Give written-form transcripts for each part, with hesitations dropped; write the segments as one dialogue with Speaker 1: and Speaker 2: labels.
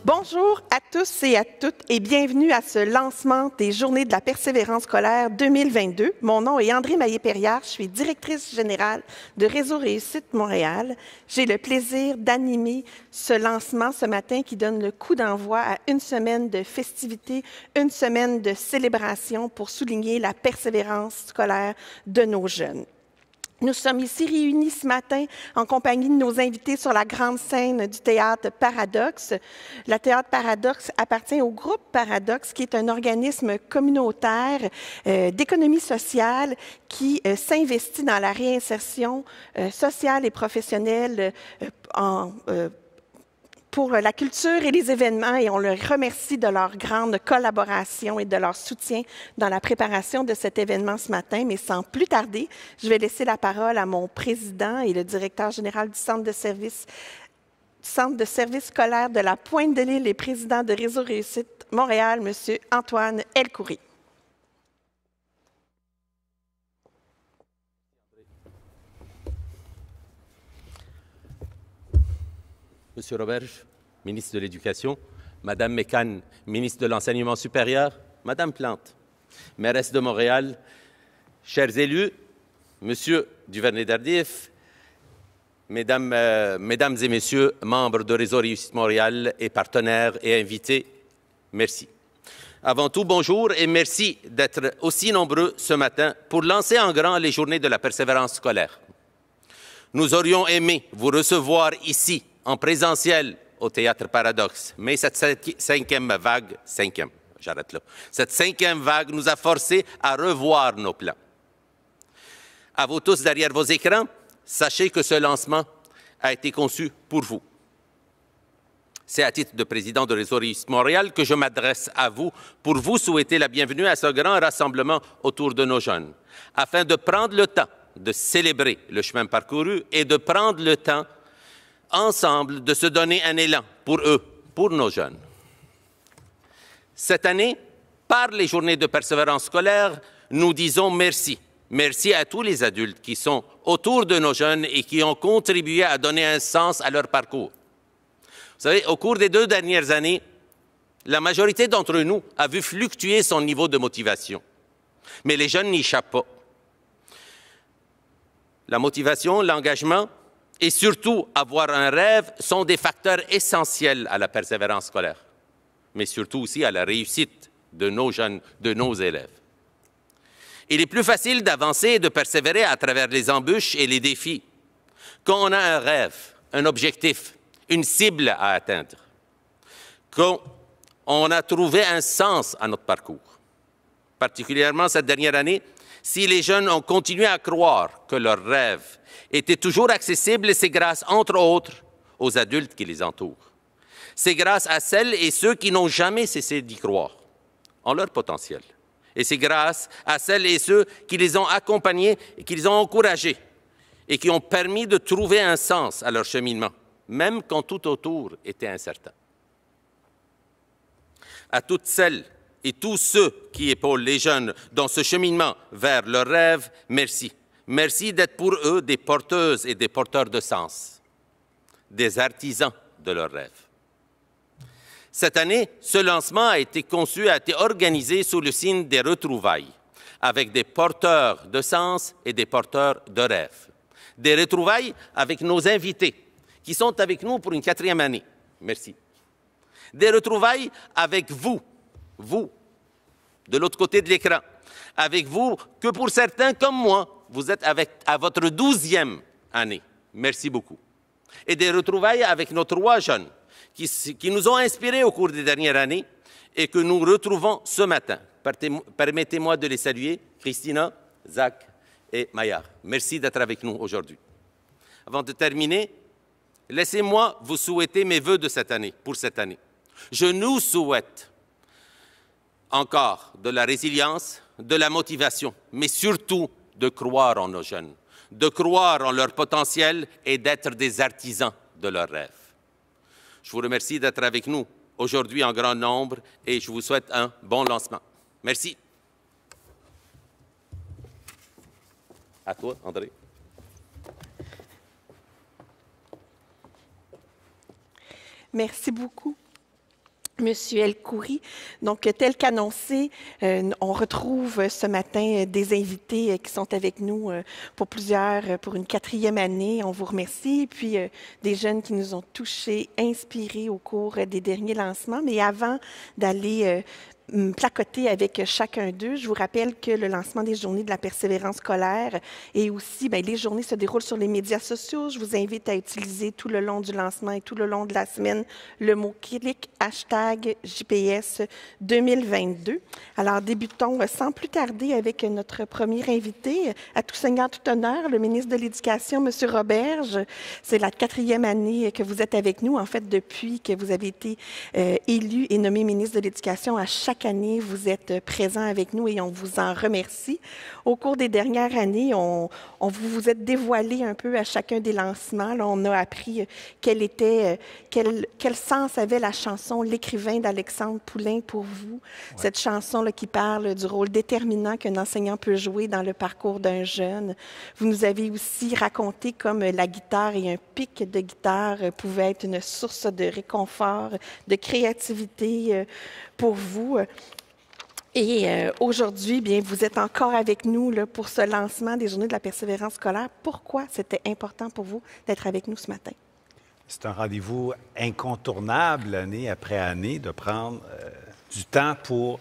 Speaker 1: Bonjour à tous et à toutes et bienvenue à ce lancement des Journées de la persévérance scolaire 2022. Mon nom est André Maillé-Perriard, je suis directrice générale de Réseau Réussite Montréal. J'ai le plaisir d'animer ce lancement ce matin qui donne le coup d'envoi à une semaine de festivités, une semaine de célébration pour souligner la persévérance scolaire de nos jeunes. Nous sommes ici réunis ce matin en compagnie de nos invités sur la grande scène du Théâtre Paradoxe. Le Théâtre Paradoxe appartient au groupe Paradoxe, qui est un organisme communautaire d'économie sociale qui s'investit dans la réinsertion sociale et professionnelle pour la culture et les événements, et on leur remercie de leur grande collaboration et de leur soutien dans la préparation de cet événement ce matin. Mais sans plus tarder, je vais laisser la parole à mon président et le directeur général du Centre de services scolaires de la Pointe-de-l'Île et président de Réseau Réussite Montréal, M. Antoine Elcoury.
Speaker 2: Monsieur Roberge, ministre de l'Éducation, Madame Mécan, ministre de l'Enseignement supérieur, Madame Plante, mairesse de Montréal, chers élus, Monsieur Duvernay-Tardif, Mesdames et Messieurs, membres de Réseau Réussite Montréal et partenaires et invités, merci. Avant tout, bonjour et merci d'être aussi nombreux ce matin pour lancer en grand les Journées de la persévérance scolaire. Nous aurions aimé vous recevoir ici, en présentiel au Théâtre Paradoxe. Mais cette cinquième vague nous a forcés à revoir nos plans. À vous tous derrière vos écrans, sachez que ce lancement a été conçu pour vous. C'est à titre de président de Réseau Réussite Montréal que je m'adresse à vous pour vous souhaiter la bienvenue à ce grand rassemblement autour de nos jeunes, afin de prendre le temps de célébrer le chemin parcouru et de prendre le temps ensemble de se donner un élan pour eux, pour nos jeunes. Cette année, par les journées de persévérance scolaire, nous disons merci. Merci à tous les adultes qui sont autour de nos jeunes et qui ont contribué à donner un sens à leur parcours. Vous savez, au cours des 2 dernières années, la majorité d'entre nous a vu fluctuer son niveau de motivation. Mais les jeunes n'y échappent pas. La motivation, l'engagement, et surtout, avoir un rêve sont des facteurs essentiels à la persévérance scolaire, mais surtout aussi à la réussite de nos jeunes, de nos élèves. Il est plus facile d'avancer et de persévérer à travers les embûches et les défis quand on a un rêve, un objectif, une cible à atteindre, quand on a trouvé un sens à notre parcours. Particulièrement cette dernière année, si les jeunes ont continué à croire que leurs rêves étaient toujours accessibles, c'est grâce, entre autres, aux adultes qui les entourent. C'est grâce à celles et ceux qui n'ont jamais cessé d'y croire en leur potentiel. Et c'est grâce à celles et ceux qui les ont accompagnés et qui les ont encouragés et qui ont permis de trouver un sens à leur cheminement, même quand tout autour était incertain. À toutes celles et tous ceux qui épaulent les jeunes dans ce cheminement vers leurs rêves, merci. Merci d'être pour eux des porteuses et des porteurs de sens, des artisans de leurs rêves. Cette année, ce lancement a été conçu, a été organisé sous le signe des retrouvailles, avec des porteurs de sens et des porteurs de rêves. Des retrouvailles avec nos invités, qui sont avec nous pour une 4e année. Merci. Des retrouvailles avec vous, de l'autre côté de l'écran, avec vous que pour certains, comme moi, vous êtes à votre 12e année. Merci beaucoup. Et des retrouvailles avec nos 3 jeunes qui nous ont inspirés au cours des dernières années et que nous retrouvons ce matin. Permettez-moi de les saluer, Christina, Zach et Maya. Merci d'être avec nous aujourd'hui. Avant de terminer, laissez-moi vous souhaiter mes vœux de cette année, pour cette année. Je nous souhaite encore de la résilience, de la motivation, mais surtout de croire en nos jeunes, de croire en leur potentiel et d'être des artisans de leurs rêves. Je vous remercie d'être avec nous aujourd'hui en grand nombre et je vous souhaite un bon lancement. Merci. À toi, André.
Speaker 1: Merci beaucoup. Monsieur El-Khoury. Donc, tel qu'annoncé, on retrouve ce matin des invités qui sont avec nous pour une 4e année. On vous remercie. Et puis, des jeunes qui nous ont touchés, inspirés au cours des derniers lancements. Mais avant d'aller placoter avec chacun d'eux. Je vous rappelle que le lancement des Journées de la persévérance scolaire et aussi, les journées se déroulent sur les médias sociaux. Je vous invite à utiliser tout le long du lancement et tout le long de la semaine le mot-clic #JPS 2022. Alors, débutons sans plus tarder avec notre premier invité, à tout seigneur, tout honneur, le ministre de l'Éducation, M. Roberge. C'est la 4e année que vous êtes avec nous, en fait, depuis que vous avez été élu et nommé ministre de l'Éducation. À chaque année, vous êtes présent avec nous et on vous en remercie. Au cours des dernières années, vous vous êtes dévoilé un peu à chacun des lancements. Là, on a appris quel sens avait la chanson L'écrivain d'Alexandre Poulain pour vous. Ouais. Cette chanson là, qui parle du rôle déterminant qu'un enseignant peut jouer dans le parcours d'un jeune. Vous nous avez aussi raconté comme la guitare et un pic de guitare pouvaient être une source de réconfort, de créativité pour vous. Et aujourd'hui, bien, vous êtes encore avec nous là, pour ce lancement des Journées de la persévérance scolaire. Pourquoi c'était important pour vous d'être avec nous ce matin?
Speaker 3: C'est un rendez-vous incontournable, année après année, de prendre du temps pour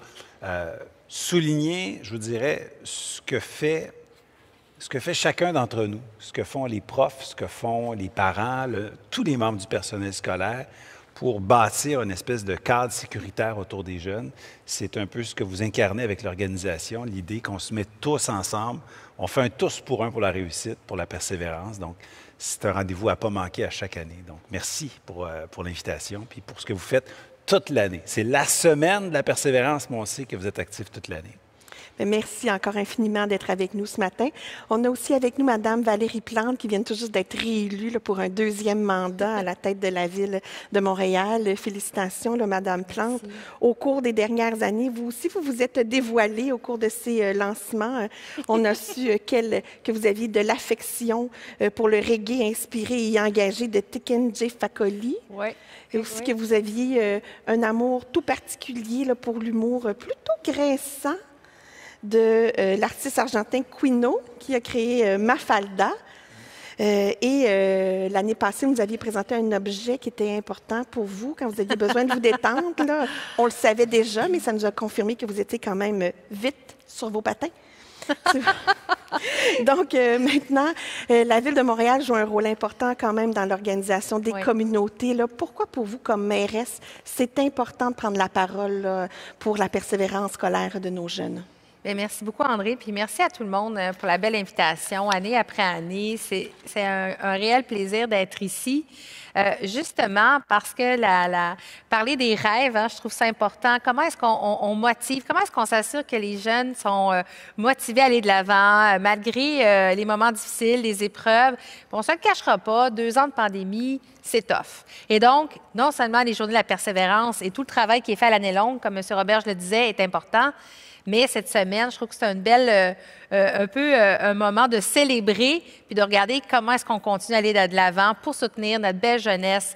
Speaker 3: souligner, je vous dirais, ce que fait chacun d'entre nous, ce que font les profs, ce que font les parents, tous les membres du personnel scolaire, pour bâtir une espèce de cadre sécuritaire autour des jeunes. C'est un peu ce que vous incarnez avec l'organisation, l'idée qu'on se met tous ensemble, on fait un tous pour un pour la réussite, pour la persévérance. Donc, c'est un rendez-vous à ne pas manquer à chaque année. Donc, merci pour l'invitation puis pour ce que vous faites toute l'année. C'est la semaine de la persévérance, mais on sait que vous êtes actifs toute l'année.
Speaker 1: Merci encore infiniment d'être avec nous ce matin. On a aussi avec nous Mme Valérie Plante qui vient tout juste d'être réélue là, pour un 2e mandat à la tête de la Ville de Montréal. Félicitations, là, Mme Plante. Merci. Au cours des dernières années, vous aussi, vous vous êtes dévoilée au cours de ces lancements. On a su que vous aviez de l'affection pour le reggae inspiré et engagé de Tiken J. Fakoly.
Speaker 4: Oui.
Speaker 1: Et aussi que vous aviez un amour tout particulier là, pour l'humour plutôt grinçant de l'artiste argentin Quino, qui a créé Mafalda. L'année passée, vous nous aviez présenté un objet qui était important pour vous quand vous aviez besoin de vous détendre. Là. On le savait déjà, mais ça nous a confirmé que vous étiez quand même vite sur vos patins. Donc, maintenant, la Ville de Montréal joue un rôle important quand même dans l'organisation des communautés. Là. Pourquoi, pour vous, comme mairesse, c'est important de prendre la parole là, pour la persévérance scolaire de nos jeunes?
Speaker 4: Bien, merci beaucoup, André, puis merci à tout le monde pour la belle invitation, année après année. C'est un réel plaisir d'être ici, justement parce que parler des rêves, je trouve ça important. Comment est-ce qu'on motive, comment est-ce qu'on s'assure que les jeunes sont motivés à aller de l'avant, malgré les moments difficiles, les épreuves? On ne se le cachera pas, 2 ans de pandémie, c'est tough. Et donc, non seulement les Journées de la persévérance et tout le travail qui est fait à l'année longue, comme M. Roberge le disait, est important, mais cette semaine, je trouve que c'est un moment de célébrer puis de regarder comment est-ce qu'on continue à aller de l'avant pour soutenir notre belle jeunesse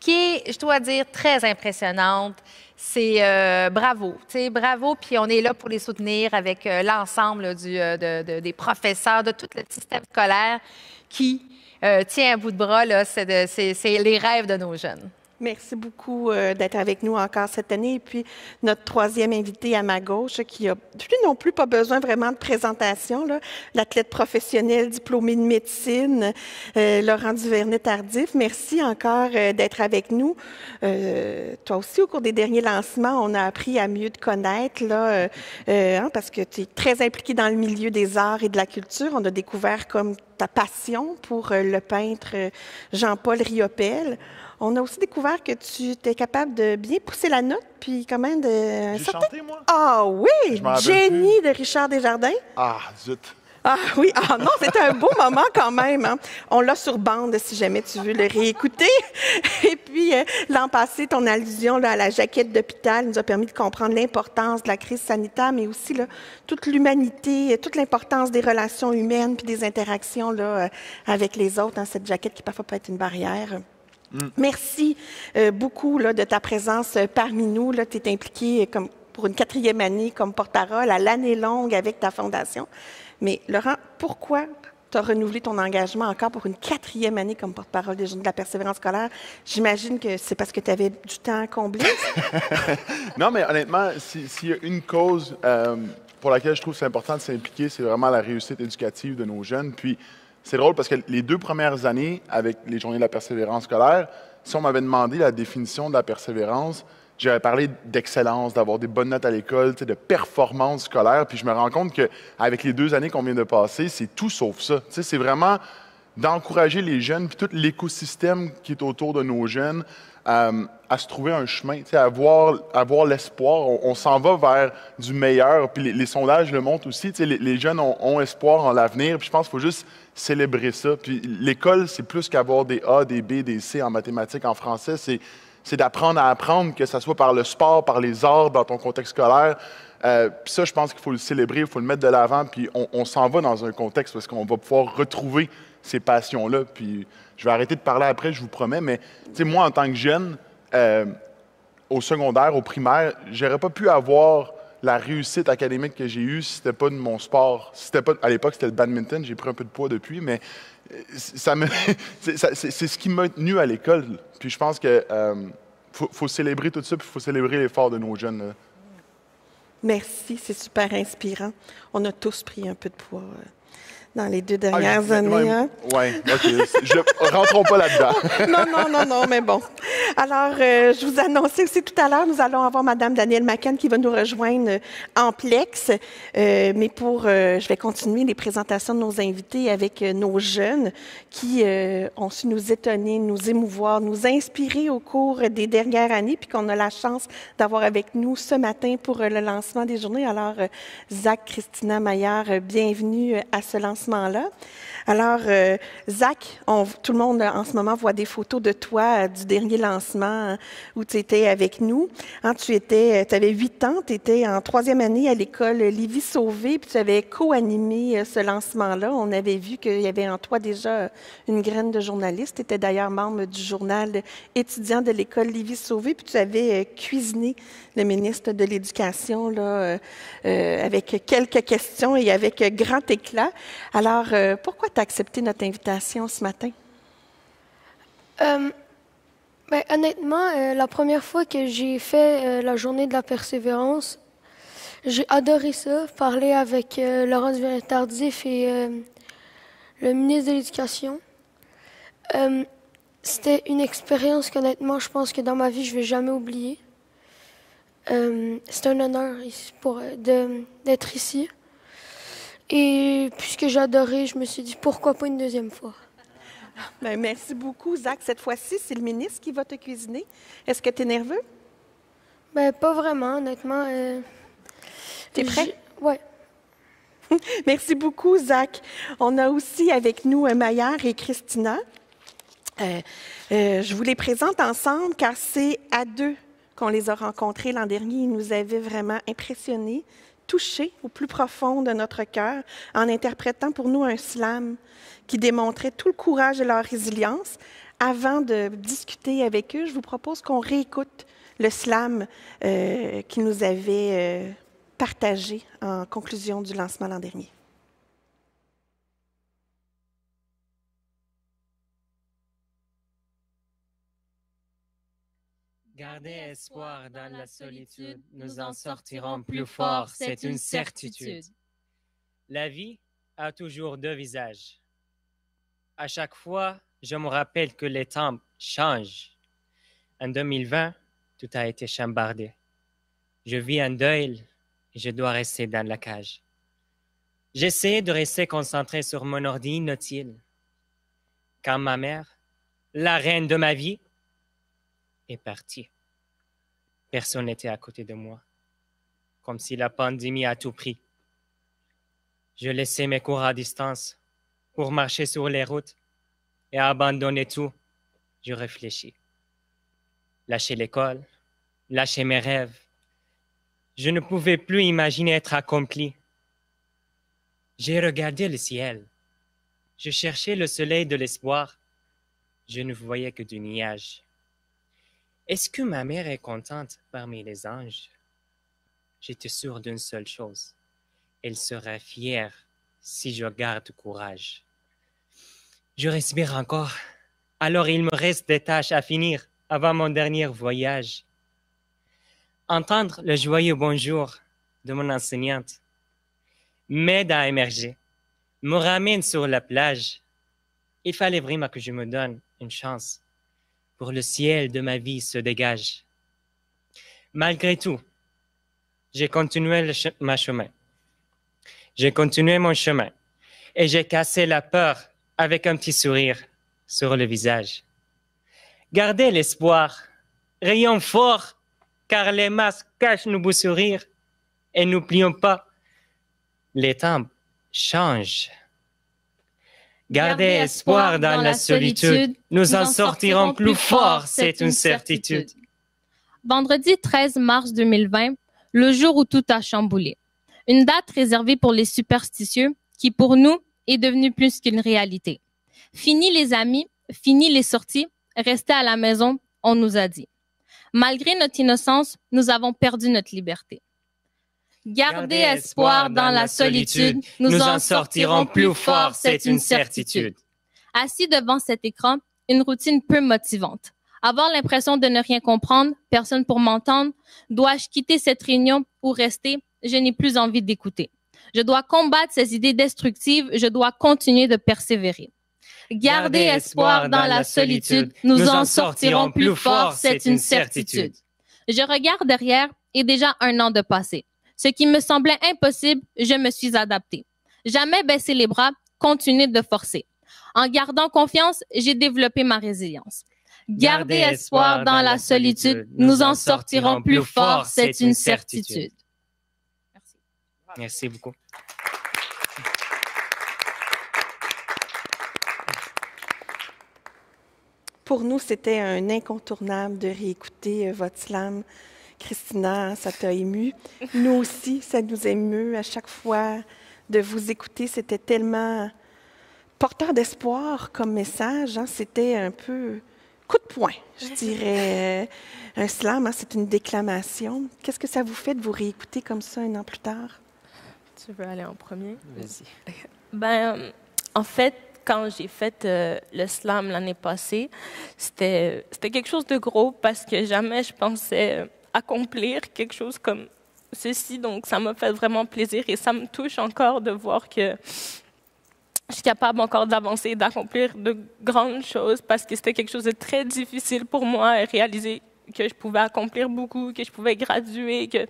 Speaker 4: qui est, je dois dire, très impressionnante. C'est bravo, tu sais, bravo, puis on est là pour les soutenir avec l'ensemble des professeurs, de tout le système scolaire qui tient à bout de bras, là, c'est les rêves de nos jeunes.
Speaker 1: Merci beaucoup d'être avec nous encore cette année. Et puis, notre 3e invité à ma gauche, qui a, lui non plus, pas besoin vraiment de présentation, l'athlète professionnel diplômé de médecine, Laurent Duvernay-Tardif. Merci encore d'être avec nous. Toi aussi, au cours des derniers lancements, on a appris à mieux te connaître, là, parce que tu es très impliqué dans le milieu des arts et de la culture. On a découvert comme ta passion pour le peintre Jean-Paul Riopelle. On a aussi découvert que tu étais capable de bien pousser la note, puis quand même de...
Speaker 5: J'ai chanté, moi?
Speaker 1: Ah oui! Jenny de Richard Desjardins.
Speaker 5: Ah, zut!
Speaker 1: Ah oui, ah non, c'était un beau moment quand même. Hein? On l'a sur bande si jamais tu veux le réécouter. Et puis, l'an passé, ton allusion là, à la jaquette d'hôpital nous a permis de comprendre l'importance de la crise sanitaire, mais aussi là, toute l'humanité, toute l'importance des relations humaines puis des interactions là, avec les autres. Hein, cette jaquette qui parfois peut être une barrière. Merci beaucoup là, de ta présence parmi nous. Tu es impliqué comme, pour une 4e année comme porte-parole à l'année longue avec ta fondation. Mais Laurent, pourquoi tu as renouvelé ton engagement encore pour une 4e année comme porte-parole des Journées de la persévérance scolaire? J'imagine que c'est parce que tu avais du temps à combler.
Speaker 5: Non, mais honnêtement, s'il y a une cause pour laquelle je trouve que c'est important de s'impliquer, c'est vraiment la réussite éducative de nos jeunes. Puis, c'est drôle parce que les 2 premières années, avec les Journées de la persévérance scolaire, si on m'avait demandé la définition de la persévérance, j'avais parlé d'excellence, d'avoir des bonnes notes à l'école, de performance scolaire. Puis je me rends compte qu'avec les 2 années qu'on vient de passer, c'est tout sauf ça. C'est vraiment d'encourager les jeunes, puis tout l'écosystème qui est autour de nos jeunes, à se trouver un chemin, à avoir l'espoir. On s'en va vers du meilleur. Puis les sondages le montrent aussi. Les jeunes ont espoir en l'avenir. Puis je pense qu'il faut juste célébrer ça. Puis l'école, c'est plus qu'avoir des A, des B, des C en mathématiques, en français. C'est d'apprendre à apprendre, que ce soit par le sport, par les arts, dans ton contexte scolaire. Puis ça, je pense qu'il faut le célébrer, il faut le mettre de l'avant. Puis on s'en va dans un contexte où est-ce qu'on va pouvoir retrouver ces passions-là. Puis je vais arrêter de parler après, je vous promets. Mais moi, en tant que jeune, au secondaire, au primaire, j'aurais pas pu avoir la réussite académique que j'ai eue si c'était pas de mon sport. Si c'était pas, à l'époque, c'était le badminton. J'ai pris un peu de poids depuis, mais c'est ce qui m'a tenu à l'école. Puis je pense que faut célébrer tout ça, puis il faut célébrer l'effort de nos jeunes. Là.
Speaker 1: Merci, c'est super inspirant. On a tous pris un peu de poids dans les 2 dernières années. Hein?
Speaker 5: Oui, OK. Rentrons pas là-dedans.
Speaker 1: Non, mais bon. Alors, je vous annonçais aussi tout à l'heure, nous allons avoir Mme Danielle McCann qui va nous rejoindre en plex. Mais je vais continuer les présentations de nos invités avec nos jeunes qui ont su nous étonner, nous émouvoir, nous inspirer au cours des dernières années, puis qu'on a la chance d'avoir avec nous ce matin pour le lancement des journées. Alors, Zach, Christina Maillard, bienvenue à ce lancement-là. Alors, Zach, tout le monde en ce moment voit des photos de toi du dernier lancement où tu étais avec nous. Hein, tu avais 8 ans, tu étais en 3e année à l'école Lévis-Sauvé, puis tu avais co-animé ce lancement-là. On avait vu qu'il y avait en toi déjà une graine de journaliste. Tu étais d'ailleurs membre du journal étudiant de l'école Lévis-Sauvé, puis tu avais cuisiné le ministre de l'Éducation là, avec quelques questions et avec grand éclat. Alors, pourquoi tu as accepté notre invitation ce matin?
Speaker 6: Honnêtement, la première fois que j'ai fait la journée de la persévérance, j'ai adoré ça, parler avec Laurent Duvernay-Tardif et le ministre de l'Éducation. C'était une expérience qu'honnêtement, je pense que dans ma vie, je ne vais jamais oublier. C'est un honneur d'être ici. Et puisque j'ai adoré, je me suis dit, pourquoi pas une 2e fois?
Speaker 1: Bien, merci beaucoup, Zach. Cette fois-ci, c'est le ministre qui va te cuisiner. Est-ce que tu es nerveux?
Speaker 6: Pas vraiment, honnêtement.
Speaker 1: Tu es prêt?
Speaker 6: Oui.
Speaker 1: Merci beaucoup, Zach. On a aussi avec nous Maillard et Christina. Je vous les présente ensemble car c'est à 2 qu'on les a rencontrés l'an dernier. Ils nous avaient vraiment impressionnés, touchés au plus profond de notre cœur en interprétant pour nous un slam qui démontrait tout le courage et leur résilience. Avant de discuter avec eux, je vous propose qu'on réécoute le slam qu'ils nous avaient partagé en conclusion du lancement l'an dernier.
Speaker 7: Gardez espoir dans la solitude, nous en sortirons plus forts, c'est une certitude. La vie a toujours 2 visages. À chaque fois, je me rappelle que les temps changent. En 2020, tout a été chambardé. Je vis un deuil et je dois rester dans la cage. J'essaie de rester concentré sur mon ordi inutile. Quand ma mère, la reine de ma vie, est partie. Personne n'était à côté de moi, comme si la pandémie a tout pris. Je laissais mes cours à distance pour marcher sur les routes et abandonner tout. Je réfléchis. Lâcher l'école, lâcher mes rêves. Je ne pouvais plus imaginer être accompli. J'ai regardé le ciel. Je cherchais le soleil de l'espoir. je ne voyais que du nuage. Est-ce que ma mère est contente parmi les anges? J'étais sûr d'une seule chose. Elle sera fière si je garde courage. Je respire encore. Alors il me reste des tâches à finir avant mon dernier voyage. Entendre le joyeux bonjour de mon enseignante m'aide à émerger, me ramène sur la plage. Il fallait vraiment que je me donne une chance pour le ciel de ma vie se dégage. Malgré tout, j'ai continué mon chemin. J'ai continué mon chemin et j'ai cassé la peur avec un petit sourire sur le visage. Gardez l'espoir, rayons fort, car les masques cachent nos beaux sourires et n'oublions pas, les temps changent. Gardez espoir dans la solitude, nous en sortirons plus forts, c'est une certitude.
Speaker 8: Vendredi 13 mars 2020, le jour où tout a chamboulé. Une date réservée pour les superstitieux qui, pour nous, est devenue plus qu'une réalité. Fini les amis, fini les sorties, restez à la maison, on nous a dit. Malgré notre innocence, nous avons perdu notre liberté. Gardez espoir dans la solitude, nous en sortirons plus forts, c'est une certitude. Assis devant cet écran, une routine peu motivante. Avoir l'impression de ne rien comprendre, personne pour m'entendre, dois-je quitter cette réunion ou rester? Je n'ai plus envie d'écouter. Je dois combattre ces idées destructives, je dois continuer de persévérer. Gardez espoir dans la solitude, nous en sortirons plus forts, c'est une certitude. Je regarde derrière et déjà 1 an de passé. Ce qui me semblait impossible, je me suis adaptée. Jamais baisser les bras, continuer de forcer. En gardant confiance, j'ai développé ma résilience. Gardez espoir dans la solitude, nous en sortirons plus forts, c'est une certitude.
Speaker 7: Merci. Merci beaucoup.
Speaker 1: Pour nous, c'était un incontournable de réécouter votre slam. Christina, ça t'a ému. Nous aussi, ça nous émeut à chaque fois de vous écouter. C'était tellement porteur d'espoir comme message. Hein. C'était un peu coup de poing, je dirais. Un slam, hein, c'est une déclamation. Qu'est-ce que ça vous fait de vous réécouter comme ça 1 an plus tard?
Speaker 9: Tu veux aller en premier?
Speaker 7: Vas-y.
Speaker 9: En fait, quand j'ai fait le slam l'année passée, c'était quelque chose de gros parce que jamais je pensais accomplir quelque chose comme ceci. Donc, ça m'a fait vraiment plaisir et ça me touche encore de voir que je suis capable encore d'avancer et d'accomplir de grandes choses parce que c'était quelque chose de très difficile pour moi à réaliser que je pouvais accomplir beaucoup, que je pouvais graduer, que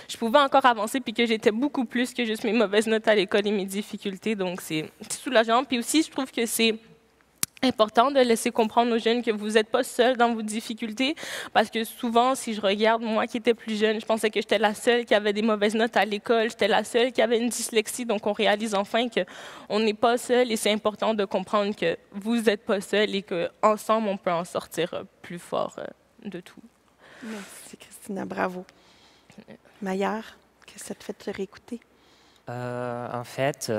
Speaker 9: je pouvais encore avancer puis que j'étais beaucoup plus que juste mes mauvaises notes à l'école et mes difficultés. Donc, c'est soulageant. Puis aussi, je trouve que c'est important de laisser comprendre aux jeunes que vous n'êtes pas seuls dans vos difficultés parce que souvent, si je regarde, moi qui étais plus jeune, je pensais que j'étais la seule qui avait des mauvaises notes à l'école, j'étais la seule qui avait une dyslexie, donc on réalise enfin qu'on n'est pas seul et c'est important de comprendre que vous n'êtes pas seul et qu'ensemble, on peut en sortir plus fort de tout.
Speaker 1: Merci Christina, bravo. Maillard, qu'est-ce que ça te fait de te réécouter?
Speaker 7: En fait,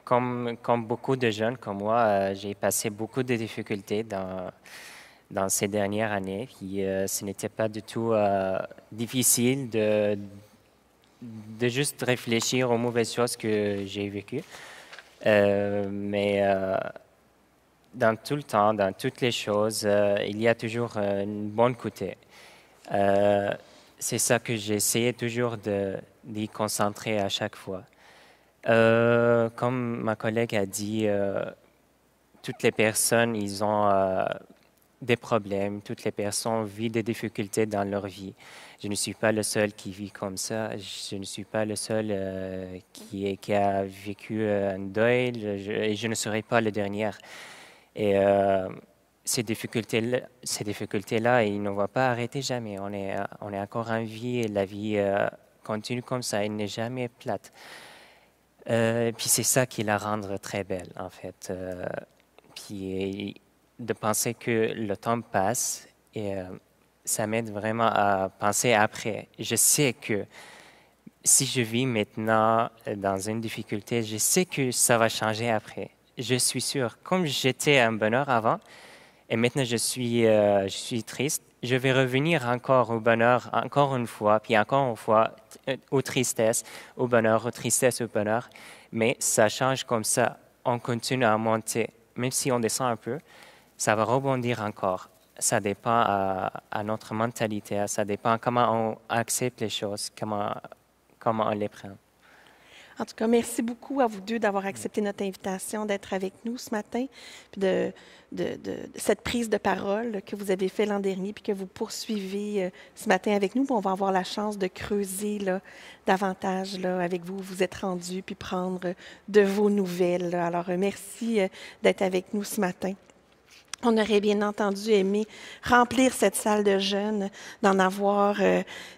Speaker 7: comme beaucoup de jeunes comme moi, j'ai passé beaucoup de difficultés dans ces dernières années. Puis, ce n'était pas du tout difficile de juste réfléchir aux mauvaises choses que j'ai vécues. Mais dans tout le temps, dans toutes les choses, il y a toujours une bonne côté. C'est ça que j'essayais toujours d'y concentrer à chaque fois. Comme ma collègue a dit, toutes les personnes, ils ont des problèmes, toutes les personnes vivent des difficultés dans leur vie. Je ne suis pas le seul qui vit comme ça, je ne suis pas le seul qui a vécu un deuil, et je ne serai pas le dernier. Et ces difficultés-là, ils ne vont pas arrêter jamais. On est encore en vie et la vie continue comme ça, elle n'est jamais plate. Puis c'est ça qui la rend très belle, en fait. Puis de penser que le temps passe et ça m'aide vraiment à penser après. Je sais que si je vis maintenant dans une difficulté, je sais que ça va changer après. je suis sûr, comme j'étais un bonheur avant, et maintenant je suis triste, je vais revenir encore au bonheur, encore une fois, puis encore une fois, aux tristesses, au bonheur, aux tristesses, au bonheur. Mais ça change comme ça, on continue à monter. Même si on descend un peu, ça va rebondir encore. Ça dépend à notre mentalité, ça dépend comment on accepte les choses, comment on les prend.
Speaker 1: En tout cas, merci beaucoup à vous deux d'avoir accepté notre invitation, d'être avec nous ce matin, puis de cette prise de parole que vous avez fait l'an dernier, puis que vous poursuivez ce matin avec nous. On va avoir la chance de creuser là, davantage là, avec vous. Vous êtes rendus, puis prendre de vos nouvelles. Là. Alors, merci d'être avec nous ce matin. On aurait bien entendu aimé remplir cette salle de jeunes, d'en avoir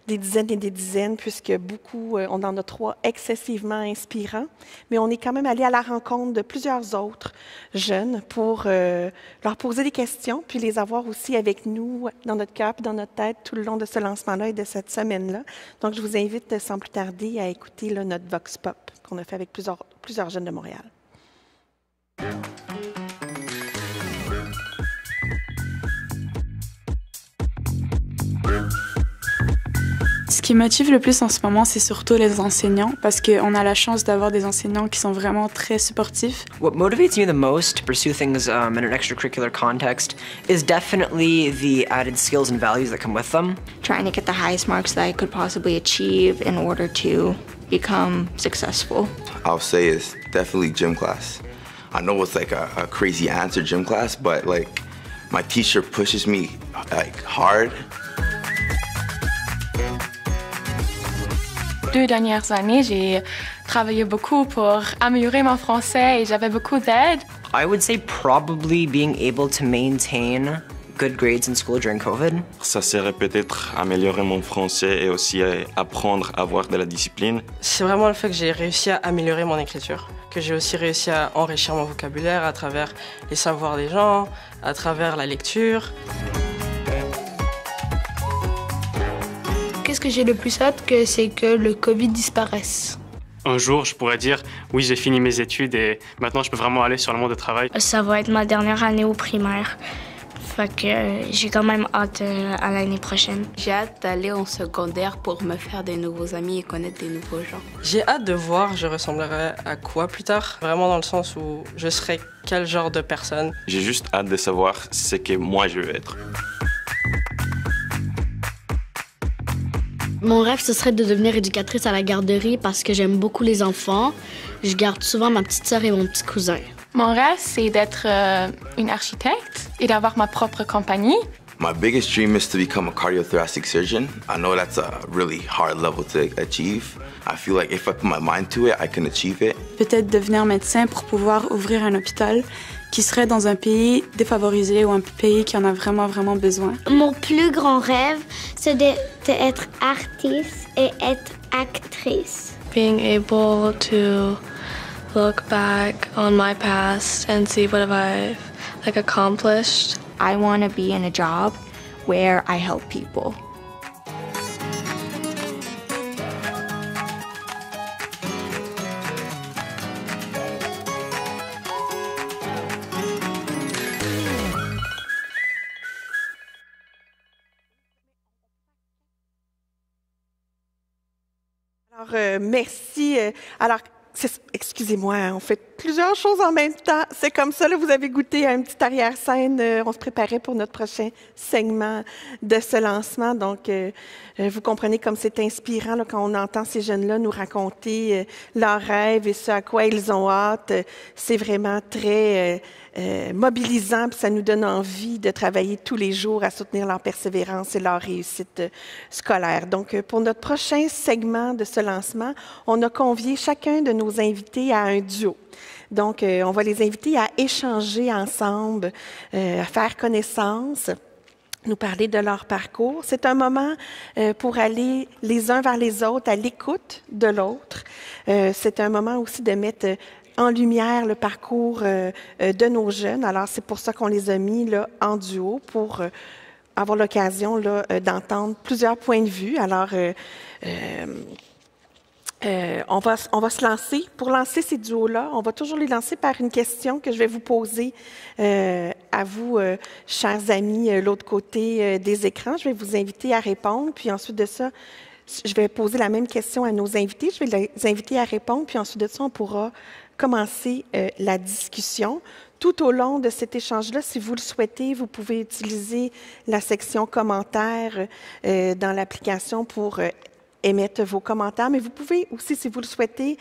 Speaker 1: des dizaines et des dizaines, puisque beaucoup, on en a 3 excessivement inspirants. Mais on est quand même allé à la rencontre de plusieurs autres jeunes pour leur poser des questions, puis les avoir aussi avec nous dans notre cœur et dans notre tête tout le long de ce lancement-là et de cette semaine-là. Donc, je vous invite sans plus tarder à écouter là, notre Vox Pop qu'on a fait avec plusieurs jeunes de Montréal.
Speaker 10: Ce qui motive le plus en ce moment, c'est surtout les enseignants, parce qu'on a la chance d'avoir des enseignants qui sont vraiment très supportifs.
Speaker 11: What motivates me the most to pursue things in an extracurricular context is definitely the added skills and values that come with them.
Speaker 12: Trying to get the highest marks that I could possibly achieve in order to become successful.
Speaker 13: I'll say is definitely gym class. I know it's like a crazy answer, gym class, but like my teacher pushes me like hard.
Speaker 10: 2 dernières années, j'ai travaillé beaucoup pour améliorer mon français et j'avais beaucoup d'aide.
Speaker 11: I would say probably being able to maintain good grades in school during COVID.
Speaker 14: Ça serait peut-être améliorer mon français et aussi apprendre à avoir de la discipline.
Speaker 15: C'est vraiment le fait que j'ai réussi à améliorer mon écriture, que j'ai aussi réussi à enrichir mon vocabulaire à travers les savoirs des gens, à travers la lecture.
Speaker 6: Qu'est-ce que j'ai le plus hâte, c'est que le COVID disparaisse.
Speaker 16: Un jour, je pourrais dire, oui, j'ai fini mes études et maintenant, je peux vraiment aller sur le monde du travail.
Speaker 17: Ça va être ma dernière année au primaire. Fait que j'ai quand même hâte à l'année prochaine.
Speaker 18: J'ai hâte d'aller en secondaire pour me faire des nouveaux amis et connaître des nouveaux gens.
Speaker 15: J'ai hâte de voir je ressemblerai à quoi plus tard. Vraiment dans le sens où je serai quel genre de personne.
Speaker 14: J'ai juste hâte de savoir ce que moi je veux être.
Speaker 19: Mon rêve, ce serait de devenir éducatrice à la garderie parce que j'aime beaucoup les enfants. Je garde souvent ma petite sœur et mon petit cousin.
Speaker 10: Mon rêve, c'est d'être une architecte et d'avoir ma propre compagnie.
Speaker 13: My biggest dream is to become a cardiothoracic surgeon. I know that's a really hard level to achieve. I feel like if I put my mind to it, I can achieve it.
Speaker 10: Peut-être devenir médecin pour pouvoir ouvrir un hôpital qui serait dans un pays défavorisé ou un pays qui en a vraiment, vraiment besoin.
Speaker 17: Mon plus grand rêve, c'est d'être artiste et être actrice.
Speaker 20: Being able to look back on my past and see what I've accomplished.
Speaker 12: I want to be in a job where I help people.
Speaker 1: Alors, merci. Alors, excusez-moi, on fait plusieurs choses en même temps. C'est comme ça, là, vous avez goûté à une petite arrière-scène. On se préparait pour notre prochain segment de ce lancement. Donc, vous comprenez comme c'est inspirant là, quand on entend ces jeunes-là nous raconter leurs rêves et ce à quoi ils ont hâte. C'est vraiment très mobilisant, puis ça nous donne envie de travailler tous les jours à soutenir leur persévérance et leur réussite scolaire. Donc, pour notre prochain segment de ce lancement, on a convié chacun de nos invités à un duo. Donc, on va les inviter à échanger ensemble, à faire connaissance, nous parler de leur parcours. C'est un moment pour aller les uns vers les autres, à l'écoute de l'autre. C'est un moment aussi de mettre en lumière le parcours de nos jeunes. Alors, c'est pour ça qu'on les a mis là, en duo, pour avoir l'occasion là, d'entendre plusieurs points de vue. Alors, On va se lancer. Pour lancer ces duos-là, on va toujours les lancer par une question que je vais vous poser à vous, chers amis, l'autre côté des écrans. Je vais vous inviter à répondre, puis ensuite de ça, je vais poser la même question à nos invités. Je vais les inviter à répondre, puis ensuite de ça, on pourra commencer la discussion. Tout au long de cet échange-là, si vous le souhaitez, vous pouvez utiliser la section commentaires dans l'application pour émettre vos commentaires, mais vous pouvez aussi, si vous le souhaitez,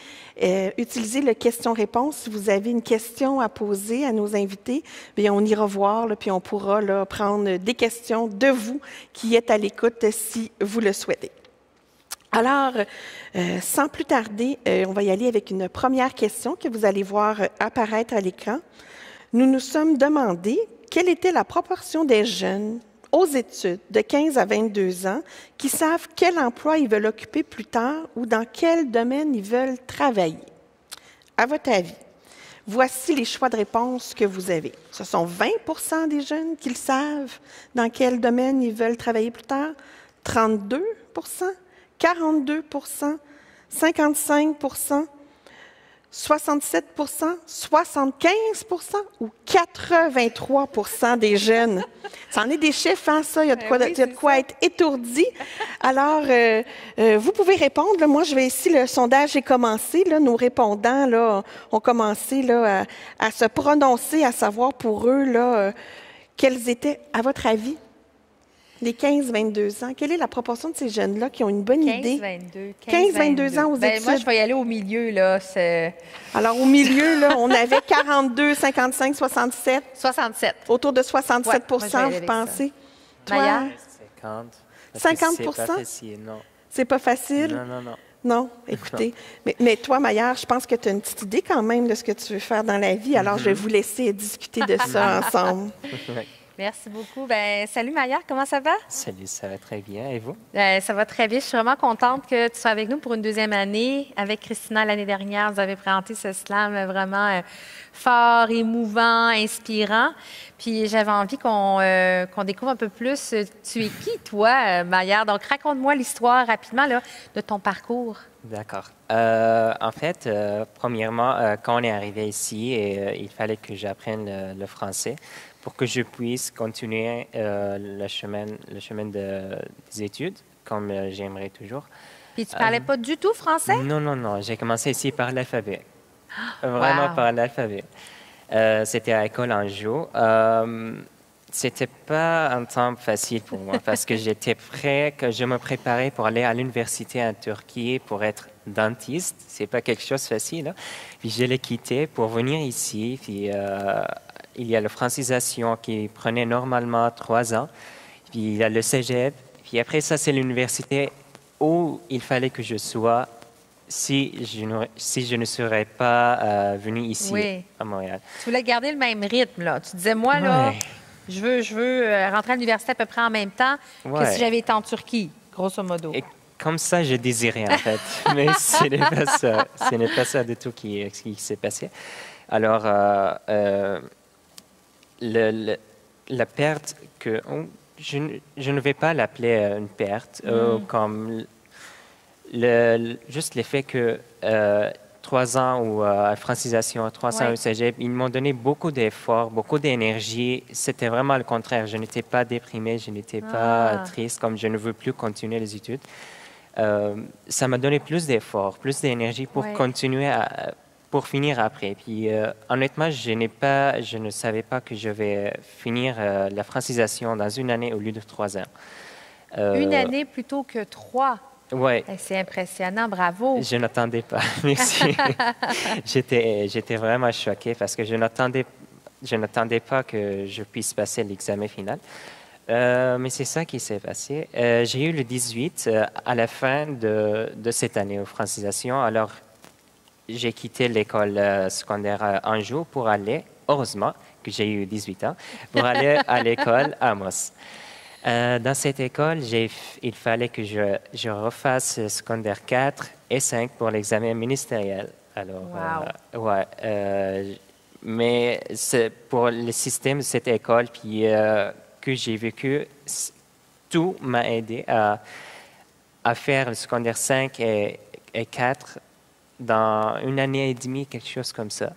Speaker 1: utiliser le question-réponse. Si vous avez une question à poser à nos invités, bien, on ira voir, là, puis on pourra là, prendre des questions de vous qui êtes à l'écoute si vous le souhaitez. Alors, sans plus tarder, on va y aller avec une première question que vous allez voir apparaître à l'écran. Nous nous sommes demandé quelle était la proportion des jeunes aux études de 15 à 22 ans qui savent quel emploi ils veulent occuper plus tard ou dans quel domaine ils veulent travailler. À votre avis, voici les choix de réponse que vous avez. Ce sont 20 des jeunes qui le savent dans quel domaine ils veulent travailler plus tard, 32 42 55 67 75 ou 83 des jeunes. Ça en est des chiffres, hein, ça. Il y a de quoi être étourdi. Alors, vous pouvez répondre. Là, moi, je vais ici, le sondage est commencé. Là, nos répondants là, ont commencé là, à se prononcer, à savoir pour eux là, quels étaient, à votre avis, les 15-22 ans. Quelle est la proportion de ces jeunes-là qui ont une bonne idée? 15-22 ans aux études.
Speaker 4: Moi, je vais y aller au milieu. Là.
Speaker 1: Alors, au milieu, là, on avait 42, 55, 67.
Speaker 4: 67.
Speaker 1: Autour de 67 vous pensez?
Speaker 4: Toi?
Speaker 21: 50.
Speaker 1: 50
Speaker 21: C'est pas facile, non.
Speaker 1: C'est pas facile?
Speaker 21: Non.
Speaker 1: Non, écoutez. Mais toi, Maillard, je pense que tu as une petite idée quand même de ce que tu veux faire dans la vie. Alors, je vais vous laisser discuter de ça ensemble.
Speaker 4: Merci beaucoup. Salut Maillard, comment ça va?
Speaker 21: Salut, ça va très bien. Et vous?
Speaker 4: Ça va très bien. Je suis vraiment contente que tu sois avec nous pour une deuxième année. Avec Christina, l'année dernière, vous avez présenté ce slam vraiment fort, émouvant, inspirant. Puis j'avais envie qu'on découvre un peu plus. Tu es qui, toi, Maillard? Donc, raconte-moi l'histoire rapidement là, de ton parcours.
Speaker 21: D'accord. En fait, premièrement, quand on est arrivé ici, il fallait que j'apprenne le français pour que je puisse continuer le chemin des études, comme j'aimerais toujours.
Speaker 4: Puis tu ne parlais pas du tout français?
Speaker 21: Non. J'ai commencé ici par l'alphabet. Vraiment par l'alphabet. C'était à l'école Anjou. C'était pas un temps facile pour moi parce que je me préparais pour aller à l'université en Turquie pour être dentiste. C'est pas quelque chose de facile. Hein? Puis je l'ai quitté pour venir ici. Puis il y a la francisation qui prenait normalement 3 ans. Puis il y a le cégep. Puis après ça, c'est l'université où il fallait que je sois si je ne serais pas venu ici à Montréal.
Speaker 4: Tu voulais garder le même rythme, là. Tu disais, moi, là, je veux rentrer à l'université à peu près en même temps que si j'avais été en Turquie, grosso modo.
Speaker 21: Et comme ça, je désirais, en fait. Mais ce n'est pas ça. Ce n'est pas ça du tout qui s'est passé. Alors, la perte que... je ne vais pas l'appeler une perte, comme juste le fait que 3 ans ou à francisation, 3 ans au cégep, ils m'ont donné beaucoup d'efforts, beaucoup d'énergie. C'était vraiment le contraire. Je n'étais pas déprimée, je n'étais pas triste, comme je ne veux plus continuer les études. Ça m'a donné plus d'efforts, plus d'énergie pour continuer pour finir après. Puis honnêtement, je ne savais pas que je vais finir la francisation dans 1 année au lieu de 3 ans.
Speaker 4: 1 année plutôt que 3.
Speaker 21: Oui.
Speaker 4: C'est impressionnant, bravo.
Speaker 21: Je n'attendais pas, merci. J'étais vraiment choquée parce que je n'attendais pas que je puisse passer l'examen final. Mais c'est ça qui s'est passé. J'ai eu le 18 à la fin de cette année aux francisations. Alors, j'ai quitté l'école secondaire Anjou pour aller, heureusement que j'ai eu 18 ans, pour aller à l'école Amos. Dans cette école, il fallait que je refasse secondaire 4 et 5 pour l'examen ministériel. Alors, mais pour le système de cette école puis, que j'ai vécu, tout m'a aidé à faire le secondaire 5 et 4 dans une année et demie, quelque chose comme ça.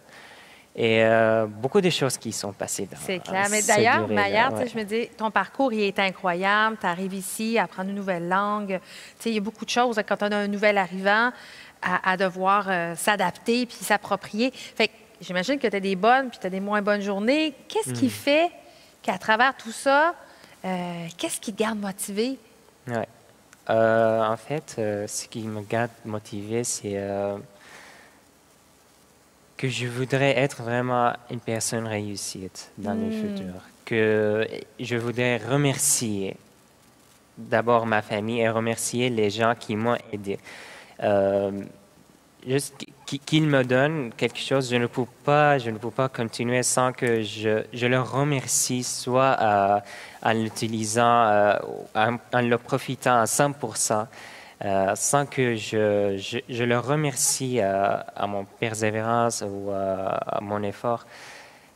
Speaker 21: Et beaucoup de choses qui sont passées dans
Speaker 4: C'est clair. Mais
Speaker 21: cette
Speaker 4: d'ailleurs,
Speaker 21: durée-là,
Speaker 4: Maillard,
Speaker 21: ouais.
Speaker 4: je me dis, ton parcours, il est incroyable. Tu arrives ici à apprendre une nouvelle langue. Il y a beaucoup de choses quand on a un nouvel arrivant à devoir s'adapter puis s'approprier. Fait que j'imagine que tu as des bonnes puis tu as des moins bonnes journées. Qu'est-ce qui fait qu'à travers tout ça, qu'est-ce qui te garde motivé?
Speaker 21: Ouais. En fait, ce qui me garde motivé, c'est que je voudrais être vraiment une personne réussie dans le futur. Que je voudrais remercier d'abord ma famille et remercier les gens qui m'ont aidé. Juste qu'ils me donnent quelque chose, je ne peux pas continuer sans que je leur remercie, soit en l'utilisant, en le profitant à 100%. Sans que je leur remercie à mon persévérance ou à mon effort.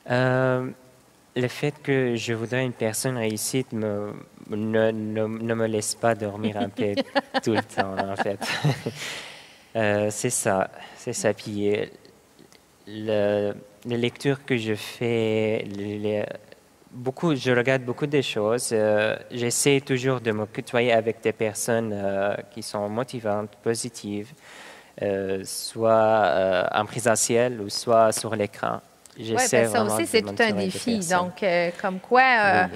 Speaker 21: Le fait que je voudrais une personne réussite ne me laisse pas dormir un peu tout le temps, en fait. C'est ça. Puis les lectures que je fais, je regarde beaucoup de choses. J'essaie toujours de me côtoyer avec des personnes qui sont motivantes, positives, soit en présentiel ou soit sur l'écran.
Speaker 4: J'essaie ça aussi, c'est tout un défi. Donc, comme quoi,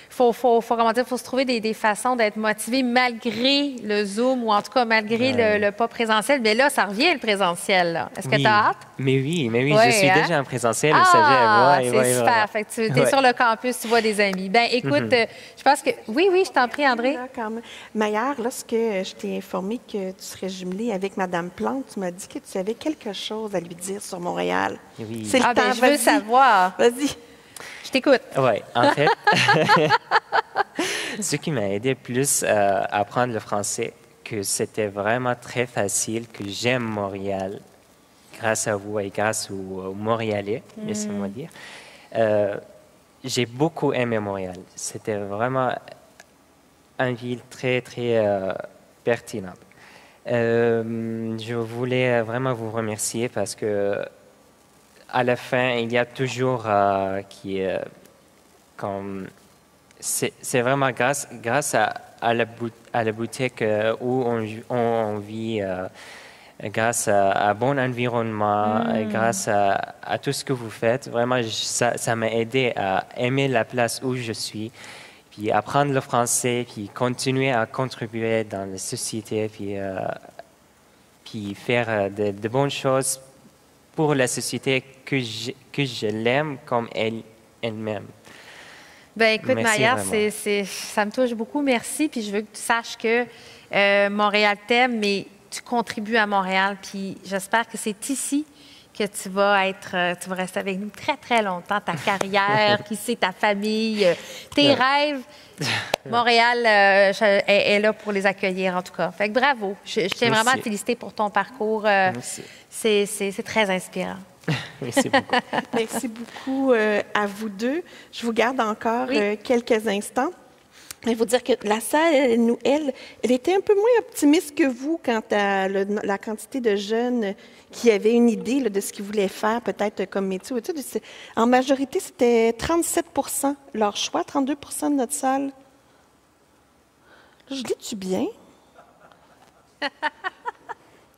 Speaker 4: faut se trouver des façons d'être motivé malgré le Zoom ou en tout cas malgré le pas présentiel. Mais là, ça revient le présentiel. Est-ce que tu as hâte?
Speaker 21: Mais oui, je suis déjà en présentiel au cégep.
Speaker 4: C'est super. Fait que tu es sur le campus, tu vois des amis. Ben écoute, je pense que... Oui, je t'en prie, André.
Speaker 1: Maillard, lorsque je t'ai informé que tu serais jumelée avec Mme Plante, tu m'as dit que tu avais quelque chose à lui dire sur Montréal.
Speaker 21: Oui.
Speaker 1: C'est le temps,
Speaker 4: je veux savoir.
Speaker 1: Vas-y.
Speaker 4: Je t'écoute.
Speaker 21: Oui, en fait, ce qui m'a aidé plus à apprendre le français, que c'était vraiment très facile, que j'aime Montréal, grâce à vous et grâce aux Montréalais, laissez-moi dire. J'ai beaucoup aimé Montréal. C'était vraiment une ville très, très pertinente. Je voulais vraiment vous remercier parce que à la fin, il y a toujours c'est vraiment grâce à la boutique où on vit, grâce à bon environnement, grâce à tout ce que vous faites. Vraiment, ça m'a aidé à aimer la place où je suis, puis apprendre le français, puis continuer à contribuer dans la société, puis faire de bonnes choses pour la société que je l'aime comme elle-même.
Speaker 4: Ben écoute, Maillard,
Speaker 21: vraiment.
Speaker 4: ça me touche beaucoup. Merci. Puis je veux que tu saches que Montréal t'aime, mais tu contribues à Montréal. Puis j'espère que c'est ici que tu vas rester avec nous très, très longtemps. Ta carrière, qui sait, ta famille, tes rêves. Montréal est là pour les accueillir, en tout cas. Fait que bravo. Je tiens vraiment à te féliciter pour ton parcours.
Speaker 21: Merci.
Speaker 4: C'est très inspirant.
Speaker 21: Merci beaucoup.
Speaker 1: Merci beaucoup à vous deux. Je vous garde encore quelques instants. Je vais vous dire que la salle, elle était un peu moins optimiste que vous quant à la quantité de jeunes qui avaient une idée de ce qu'ils voulaient faire, peut-être comme métier ou études. En majorité, c'était 37 % leur choix, 32 % de notre salle. Je lis-tu bien?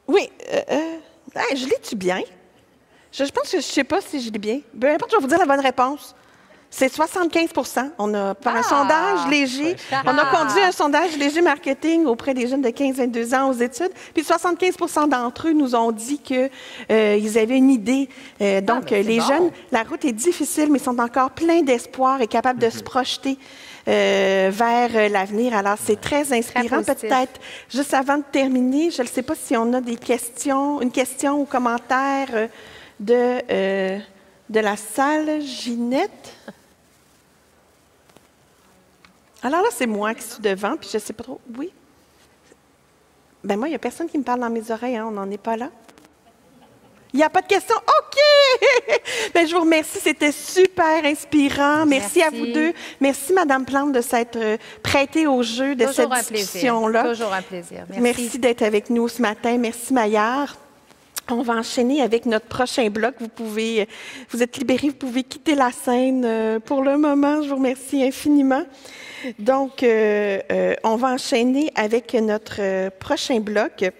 Speaker 1: Oui. Je lis-tu bien? Je pense que je ne sais pas si je lis bien. Peu importe, je vais vous dire la bonne réponse. C'est 75 %. On a, par un sondage léger, on a conduit un sondage léger marketing auprès des jeunes de 15-22 ans aux études, puis 75 % d'entre eux nous ont dit qu'ils avaient une idée. Donc, les jeunes, la route est difficile, mais ils sont encore pleins d'espoir et capables de se projeter vers l'avenir. Alors, c'est très inspirant. Peut-être, juste avant de terminer, je ne sais pas si on a des questions, une question ou commentaire de la salle. Ginette? Alors là, c'est moi qui suis devant, puis je ne sais pas trop. Oui? Ben moi, il n'y a personne qui me parle dans mes oreilles, hein, on n'en est pas là. Il n'y a pas de question? OK! Bien, je vous remercie, c'était super inspirant. Merci à vous deux. Merci, Madame Plante, de s'être prêtée au jeu de cette discussion-là.
Speaker 4: Toujours un plaisir.
Speaker 1: Merci d'être avec nous ce matin. Merci, Maillard. On va enchaîner avec notre prochain bloc. Vous êtes libérés, vous pouvez quitter la scène pour le moment. Je vous remercie infiniment. Donc, on va enchaîner avec notre prochain bloc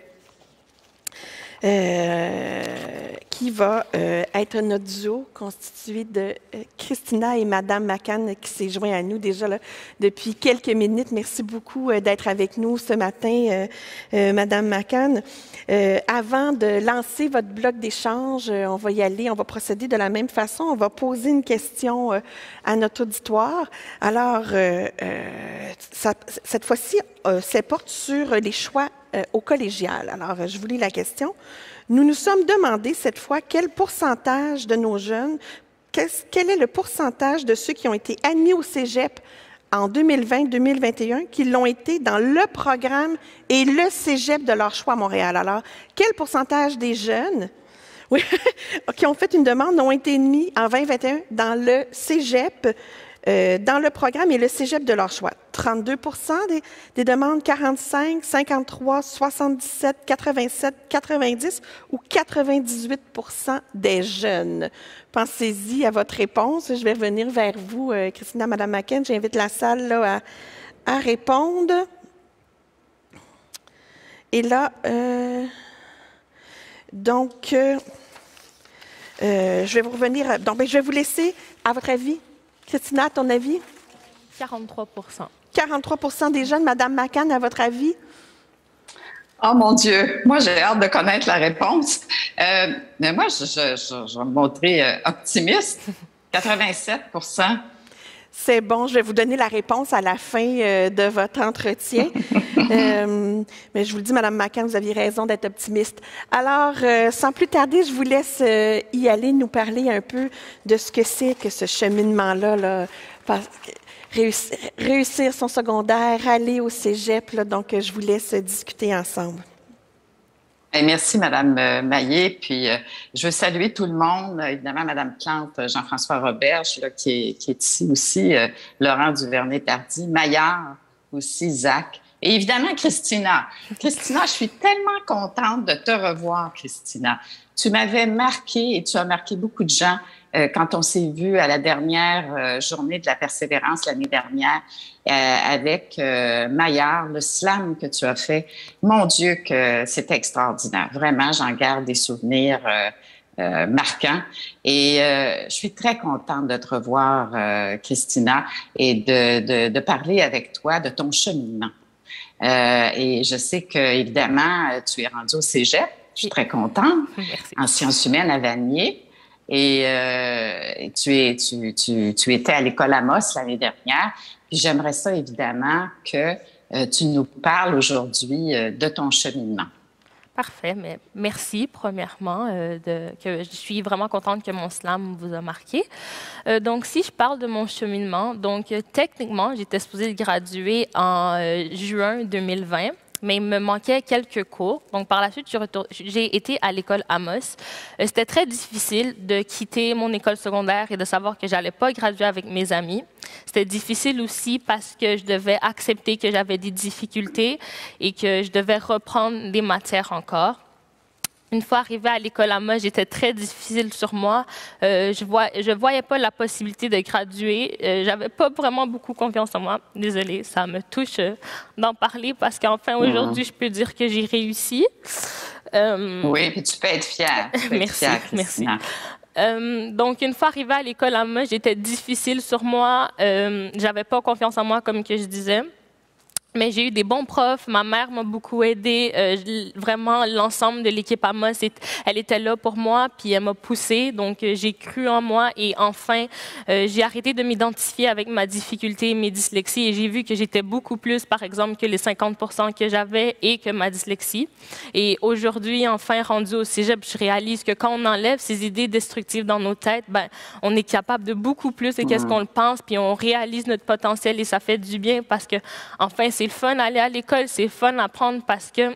Speaker 1: qui va être notre duo constitué de Christina et Madame McCann qui s'est joint à nous déjà là, depuis quelques minutes. Merci beaucoup d'être avec nous ce matin, Madame McCann. Avant de lancer votre bloc d'échange, on va y aller, on va procéder de la même façon. On va poser une question à notre auditoire. Alors, cette fois-ci, ça porte sur les choix au collégial. Alors, je vous lis la question. Nous nous sommes demandé cette fois quel pourcentage de nos jeunes, quel est le pourcentage de ceux qui ont été admis au cégep en 2020-2021 qui l'ont été dans le programme et le cégep de leur choix à Montréal. Alors, quel pourcentage des jeunes qui ont fait une demande ont été admis en 2021 dans le cégep, dans le programme et le cégep de leur choix? 32 des demandes, 45, 53, 77, 87, 90 ou 98 des jeunes. Pensez-y à votre réponse. Je vais revenir vers vous, Christina, Madame McCann. J'invite la salle là, à répondre. Et là, je vais vous revenir. Donc, je vais vous laisser, à votre avis, Christina, à ton avis?
Speaker 9: 43
Speaker 1: 43 des jeunes. Madame McCann, à votre avis?
Speaker 2: Oh mon Dieu, moi j'ai hâte de connaître la réponse. Mais moi, je vais me montrer optimiste. 87
Speaker 1: C'est bon, je vais vous donner la réponse à la fin de votre entretien. Mais je vous le dis, Madame McCann, vous aviez raison d'être optimiste. Alors, sans plus tarder, je vous laisse y aller, nous parler un peu de ce que c'est que ce cheminement-là, réussir son secondaire, aller au cégep. Là, donc, je vous laisse discuter ensemble.
Speaker 2: Merci, Madame Maillé. Puis, je veux saluer tout le monde. Évidemment, Madame Plante, Jean-François Roberge, là, qui est ici aussi, Laurent Duvernay-Tardy, Maillard aussi, Zach. Et évidemment, Christina. Christina, je suis tellement contente de te revoir, Christina. Tu m'avais marqué et tu as marqué beaucoup de gens quand on s'est vu à la dernière journée de la persévérance l'année dernière avec Maillard, le slam que tu as fait. Mon Dieu, que c'était extraordinaire. Vraiment, j'en garde des souvenirs marquants. Et je suis très contente de te revoir, Christina, et de parler avec toi de ton cheminement. Et je sais que, évidemment, tu es rendue au cégep. Je suis très contente.
Speaker 9: Merci.
Speaker 2: En sciences humaines à Vanier. Et tu étais à l'école Amos l'année dernière. Puis j'aimerais ça, évidemment, que tu nous parles aujourd'hui de ton cheminement.
Speaker 9: Parfait, mais merci, premièrement, que je suis vraiment contente que mon slam vous a marqué. Donc, si je parle de mon cheminement, donc techniquement, j'étais supposée graduer en juin 2020. Mais il me manquait quelques cours. Donc, par la suite, j'ai été à l'école Amos. C'était très difficile de quitter mon école secondaire et de savoir que j'allais pas graduer avec mes amis. C'était difficile aussi parce que je devais accepter que j'avais des difficultés et que je devais reprendre des matières encore. Une fois arrivée à l'école Amos, j'étais très difficile sur moi. Je voyais pas la possibilité de graduer. J'avais pas vraiment beaucoup confiance en moi. Désolée, ça me touche d'en parler parce qu'enfin aujourd'hui, je peux dire que j'ai réussi.
Speaker 2: Oui, puis tu peux être fière.
Speaker 9: Merci. Donc, une fois arrivée à l'école Amos, j'étais difficile sur moi. J'avais pas confiance en moi, comme que je disais. Mais j'ai eu des bons profs. Ma mère m'a beaucoup aidée. Vraiment, l'ensemble de l'équipe Amos, elle était là pour moi, puis elle m'a poussée. Donc, j'ai cru en moi et enfin, j'ai arrêté de m'identifier avec ma difficulté, mes dyslexies, et j'ai vu que j'étais beaucoup plus, par exemple, que les 50% que j'avais et que ma dyslexie. Et aujourd'hui, enfin, rendue au cégep, je réalise que quand on enlève ces idées destructives dans nos têtes, ben, on est capable de beaucoup plus de qu'est-ce qu'on le pense, puis on réalise notre potentiel et ça fait du bien parce que, enfin, c'est le fun aller à l'école, c'est fun apprendre parce que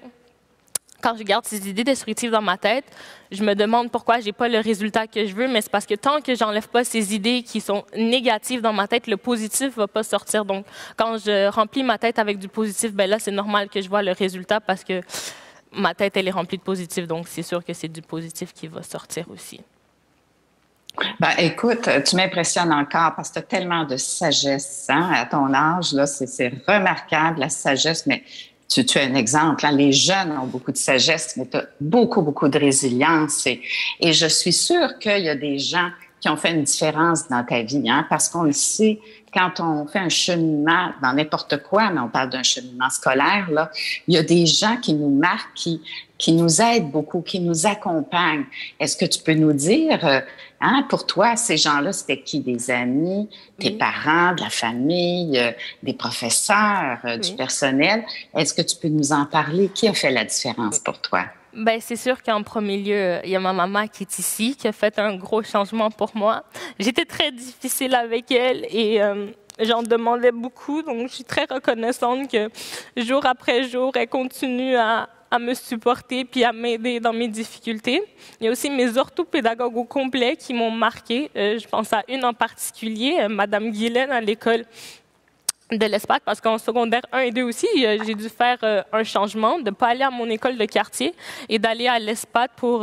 Speaker 9: quand je garde ces idées destructives dans ma tête, je me demande pourquoi j'ai pas le résultat que je veux, mais c'est parce que tant que j'enlève pas ces idées qui sont négatives dans ma tête, le positif va pas sortir. Donc, quand je remplis ma tête avec du positif, ben là, c'est normal que je vois le résultat parce que ma tête, elle est remplie de positif. Donc, c'est sûr que c'est du positif qui va sortir aussi.
Speaker 2: Ben, écoute, tu m'impressionnes encore parce que tu as tellement de sagesse à ton âge. Là, c'est remarquable, la sagesse, mais tu es un exemple. Les jeunes ont beaucoup de sagesse, mais tu as beaucoup de résilience. Et je suis sûre qu'il y a des gens qui ont fait une différence dans ta vie, parce qu'on le sait, quand on fait un cheminement dans n'importe quoi, mais on parle d'un cheminement scolaire, là, il y a des gens qui nous marquent, qui nous aident beaucoup, qui nous accompagnent. Est-ce que tu peux nous dire, pour toi, ces gens-là, c'était qui? Des amis, tes parents, de la famille, des professeurs, du personnel? Est-ce que tu peux nous en parler? Qui a fait la différence pour toi?
Speaker 9: Ben, c'est sûr qu'en premier lieu, il y a ma maman qui est ici, qui a fait un gros changement pour moi. J'étais très difficile avec elle et j'en demandais beaucoup, donc je suis très reconnaissante que jour après jour, elle continue à me supporter puis à m'aider dans mes difficultés. Il y a aussi mes orthopédagogues au complet qui m'ont marquée. Je pense à une en particulier, Madame Guylaine à l'école de l'ESPAD, parce qu'en secondaire 1 et 2 aussi, j'ai dû faire un changement, de ne pas aller à mon école de quartier et d'aller à l'ESPAD pour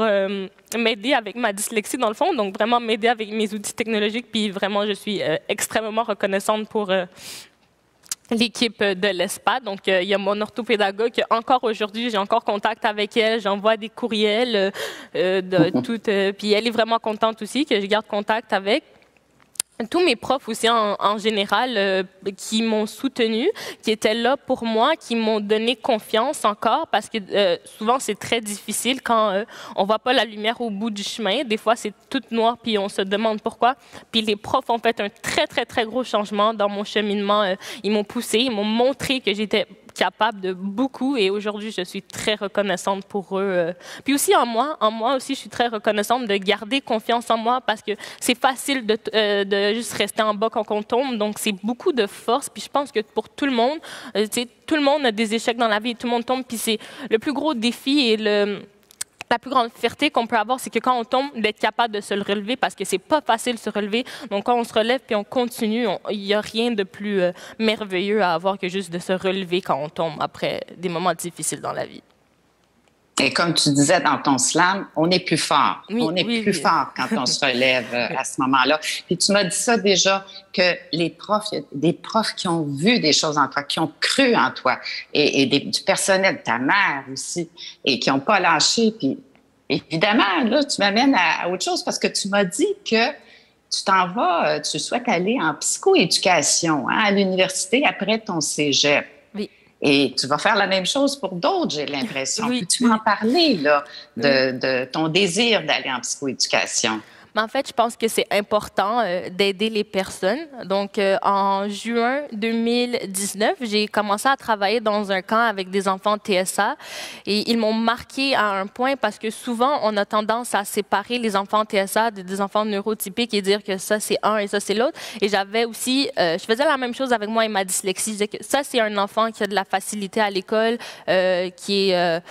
Speaker 9: m'aider avec ma dyslexie, dans le fond, donc vraiment m'aider avec mes outils technologiques, puis vraiment, je suis extrêmement reconnaissante pour l'équipe de l'ESPAD. Donc, il y a mon orthopédagogue, encore aujourd'hui, j'ai encore contact avec elle, j'envoie des courriels, puis elle est vraiment contente aussi que je garde contact avec. Tous mes profs aussi en général qui m'ont soutenue, qui étaient là pour moi, qui m'ont donné confiance encore parce que souvent c'est très difficile quand on voit pas la lumière au bout du chemin. Des fois c'est tout noir puis on se demande pourquoi. Puis les profs ont fait un très gros changement dans mon cheminement. Ils m'ont poussé, ils m'ont montré que j'étais capable de beaucoup et aujourd'hui je suis très reconnaissante pour eux. Puis aussi en moi aussi je suis très reconnaissante de garder confiance en moi parce que c'est facile de juste rester en bas quand on tombe, donc c'est beaucoup de force. Puis je pense que pour tout le monde, tout le monde a des échecs dans la vie, tout le monde tombe, puis c'est le plus gros défi et la plus grande fierté qu'on peut avoir, c'est que quand on tombe, d'être capable de se le relever parce que c'est pas facile de se relever. Donc, quand on se relève puis on continue, il n'y a rien de plus merveilleux à avoir que juste de se relever quand on tombe après des moments difficiles dans la vie.
Speaker 2: Et comme tu disais dans ton slam, on est plus fort. On est plus fort quand on se relève à ce moment-là. Puis tu m'as dit ça déjà, que les profs, il y a des profs qui ont vu des choses en toi, qui ont cru en toi, et du personnel, ta mère aussi, et qui n'ont pas lâché. Puis évidemment, là, tu m'amènes à autre chose parce que tu m'as dit que tu t'en vas, tu souhaites aller en psychoéducation à l'université après ton cégep.
Speaker 9: Oui.
Speaker 2: Et tu vas faire la même chose pour d'autres, j'ai l'impression. Oui. Peux-tu m'en parler, là, de ton désir d'aller en psychoéducation?
Speaker 9: Mais en fait, je pense que c'est important d'aider les personnes. Donc, en juin 2019, j'ai commencé à travailler dans un camp avec des enfants TSA et ils m'ont marqué à un point parce que souvent, on a tendance à séparer les enfants TSA des enfants neurotypiques et dire que ça, c'est un et ça, c'est l'autre. Et j'avais aussi, je faisais la même chose avec moi et ma dyslexie. Je disais que ça, c'est un enfant qui a de la facilité à l'école, qui est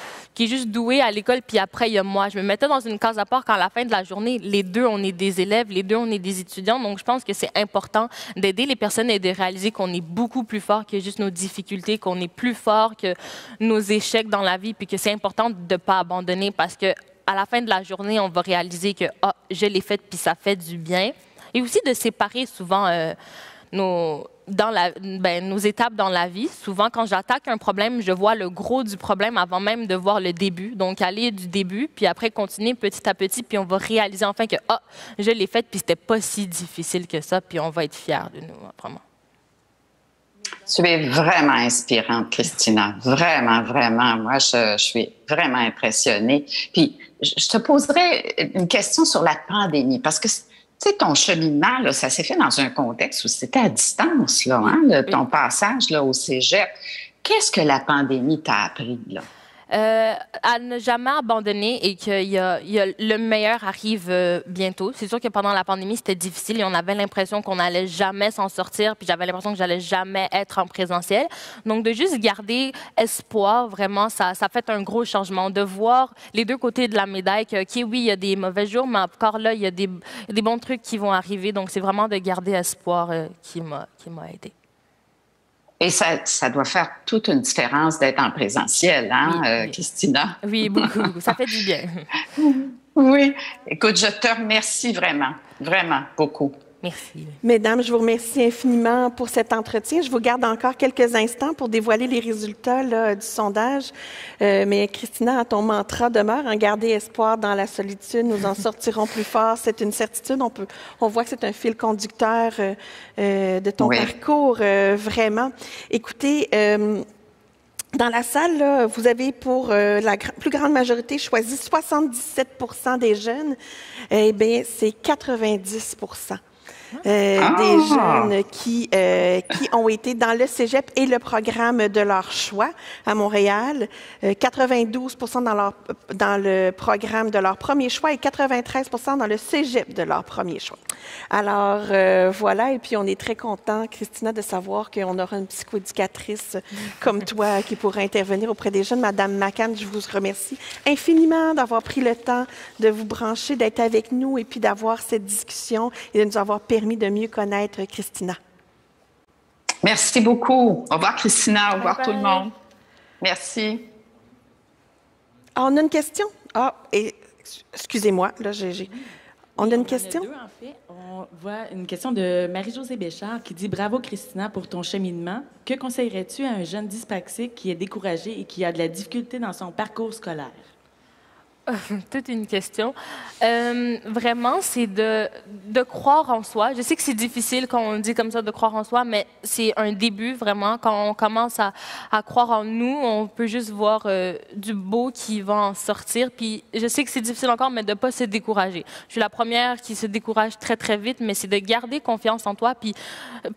Speaker 9: juste doué à l'école, puis après, il y a moi. Je me mettais dans une case à part quand à la fin de la journée, les deux, on est des élèves, les deux, on est des étudiants. Donc, je pense que c'est important d'aider les personnes et de réaliser qu'on est beaucoup plus fort que juste nos difficultés, qu'on est plus fort que nos échecs dans la vie, puis que c'est important de ne pas abandonner parce que à la fin de la journée, on va réaliser que je l'ai fait, puis ça fait du bien. Et aussi de séparer souvent nos étapes dans la vie. Souvent, quand j'attaque un problème, je vois le gros du problème avant même de voir le début. Donc, aller du début, puis après continuer petit à petit, puis on va réaliser enfin que je l'ai fait, puis c'était pas si difficile que ça, puis on va être fiers de nous, vraiment.
Speaker 2: Tu es vraiment inspirante, Christina. Vraiment, vraiment. Moi, je suis vraiment impressionnée. Puis, je te poserais une question sur la pandémie, parce que tu sais, ton cheminement, là, ça s'est fait dans un contexte où c'était à distance, là, ton passage là, au cégep. Qu'est-ce que la pandémie t'a appris, là?
Speaker 9: À ne jamais abandonner et que le meilleur arrive bientôt. C'est sûr que pendant la pandémie, c'était difficile et on avait l'impression qu'on n'allait jamais s'en sortir, puis j'avais l'impression que j'allais jamais être en présentiel. Donc, de juste garder espoir, vraiment, ça fait un gros changement. De voir les deux côtés de la médaille, que, OK, oui, il y a des mauvais jours, mais encore là, il y a des bons trucs qui vont arriver. Donc, c'est vraiment de garder espoir qui m'a aidé.
Speaker 2: Et ça doit faire toute une différence d'être en présentiel, hein, oui. Christina?
Speaker 9: Oui, beaucoup. Ça fait du bien.
Speaker 2: Oui. Écoute, je te remercie vraiment, vraiment beaucoup.
Speaker 9: Merci.
Speaker 1: Mesdames, je vous remercie infiniment pour cet entretien. Je vous garde encore quelques instants pour dévoiler les résultats là, du sondage. Mais Christina, ton mantra demeure, en garder espoir dans la solitude. Nous en sortirons plus forts. C'est une certitude. On voit que c'est un fil conducteur de ton parcours, vraiment. Écoutez, dans la salle, là, vous avez pour la plus grande majorité choisi 77% des jeunes. Eh bien, c'est 90%. Des jeunes qui ont été dans le cégep et le programme de leur choix à Montréal, 92% dans le programme de leur premier choix et 93% dans le cégep de leur premier choix. Alors, voilà, et puis on est très content, Christina, de savoir qu'on aura une psychoéducatrice comme toi qui pourra intervenir auprès des jeunes. Madame McCann, je vous remercie infiniment d'avoir pris le temps de vous brancher, d'être avec nous et puis d'avoir cette discussion et de nous avoir permis de mieux connaître Christina.
Speaker 2: Merci beaucoup. Au revoir, Christina. Au revoir, tout le monde. Merci.
Speaker 1: Ah, on a une question? Ah, excusez-moi, là, on a une question?
Speaker 3: On a deux, en fait. On voit une question de Marie-Josée Béchard qui dit « Bravo, Christina, pour ton cheminement. Que conseillerais-tu à un jeune dyspraxique qui est découragé et qui a de la difficulté dans son parcours scolaire? »
Speaker 9: Toute une question. Vraiment, c'est de croire en soi. Je sais que c'est difficile quand on dit comme ça de croire en soi, mais c'est un début, vraiment. Quand on commence à croire en nous, on peut juste voir du beau qui va en sortir. Puis je sais que c'est difficile encore, mais de ne pas se décourager. Je suis la première qui se décourage très, très vite, mais c'est de garder confiance en toi. Puis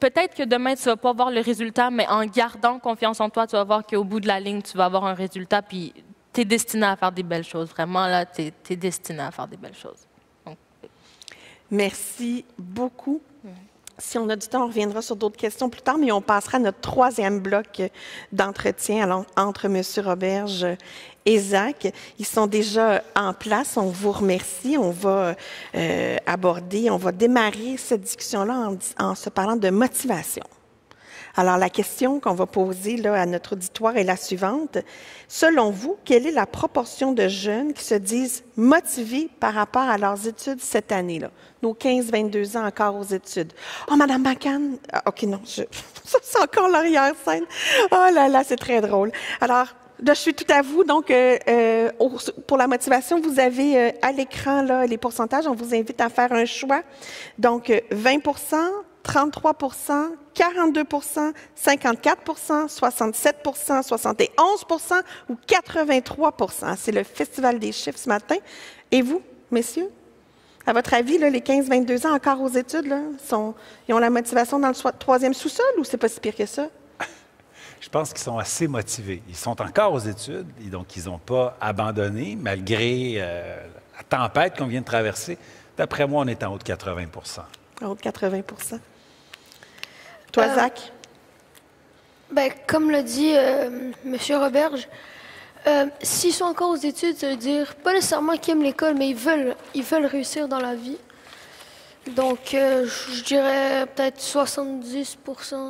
Speaker 9: peut-être que demain, tu ne vas pas voir le résultat, mais en gardant confiance en toi, tu vas voir qu'au bout de la ligne, tu vas avoir un résultat. Puis tu es destiné à faire des belles choses. Vraiment, là, tu es destiné à faire des belles choses. Donc,
Speaker 1: merci beaucoup. Si on a du temps, on reviendra sur d'autres questions plus tard, mais on passera à notre troisième bloc d'entretien entre M. Roberge et Zach. Ils sont déjà en place. On vous remercie. On va on va démarrer cette discussion-là en se parlant de motivation. Alors, la question qu'on va poser là, à notre auditoire est la suivante. Selon vous, quelle est la proportion de jeunes qui se disent motivés par rapport à leurs études cette année-là? Nos 15-22 ans encore aux études. Oh, Madame McCann! OK, non, ça, c'est encore l'arrière-scène. Oh là là, c'est très drôle. Alors, là, je suis tout à vous. Donc, pour la motivation, vous avez à l'écran là, les pourcentages. On vous invite à faire un choix. Donc, 20 33 42 54 67 71 ou 83 C'est le festival des chiffres ce matin. Et vous, messieurs? À votre avis, là, les 15-22 ans encore aux études, là, ils ont la motivation dans le troisième sous-sol ou c'est pas si pire que ça?
Speaker 22: Je pense qu'ils sont assez motivés. Ils sont encore aux études, et donc ils n'ont pas abandonné malgré la tempête qu'on vient de traverser. D'après moi, on est en haut de 80
Speaker 1: En haut de 80 Toi, Zach?
Speaker 6: Ben, comme l'a dit M. Roberge, s'ils sont encore aux études, ça veut dire pas nécessairement qu'ils aiment l'école, mais ils veulent réussir dans la vie. Donc, je dirais peut-être 70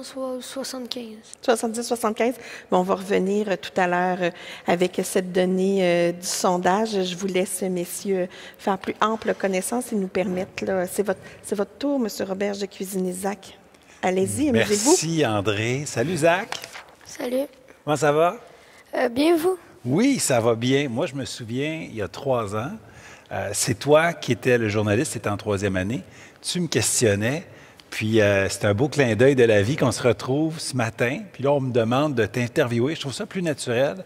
Speaker 6: soit 75
Speaker 1: 70-75 Bon, on va revenir tout à l'heure avec cette donnée du sondage. Je vous laisse, messieurs, faire plus ample connaissance et nous permettre, là, c'est votre tour, M. Roberge, de cuisiner Zach. Allez-y, amusez-vous.
Speaker 22: Merci, André. Salut, Zach.
Speaker 6: Salut.
Speaker 22: Comment ça va?
Speaker 6: Bien, vous?
Speaker 22: Oui, ça va bien. Moi, je me souviens, il y a 3 ans, c'est toi qui étais le journaliste, tu étais en 3e année. Tu me questionnais, puis c'est un beau clin d'œil de la vie qu'on se retrouve ce matin. Puis là, on me demande de t'interviewer. Je trouve ça plus naturel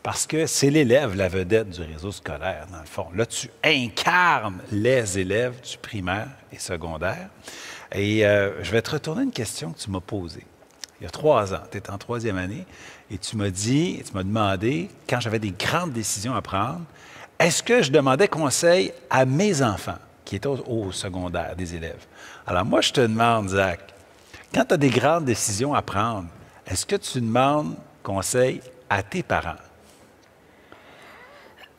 Speaker 22: parce que c'est l'élève, la vedette du réseau scolaire, dans le fond. Là, tu incarnes les élèves du primaire et secondaire. Et je vais te retourner une question que tu m'as posée. il y a 3 ans, tu étais en 3e année, et tu m'as demandé, quand j'avais des grandes décisions à prendre, est-ce que je demandais conseil à mes enfants, qui étaient au secondaire, des élèves? Alors moi, je te demande, Zach, quand tu as des grandes décisions à prendre, est-ce que tu demandes conseil à tes parents?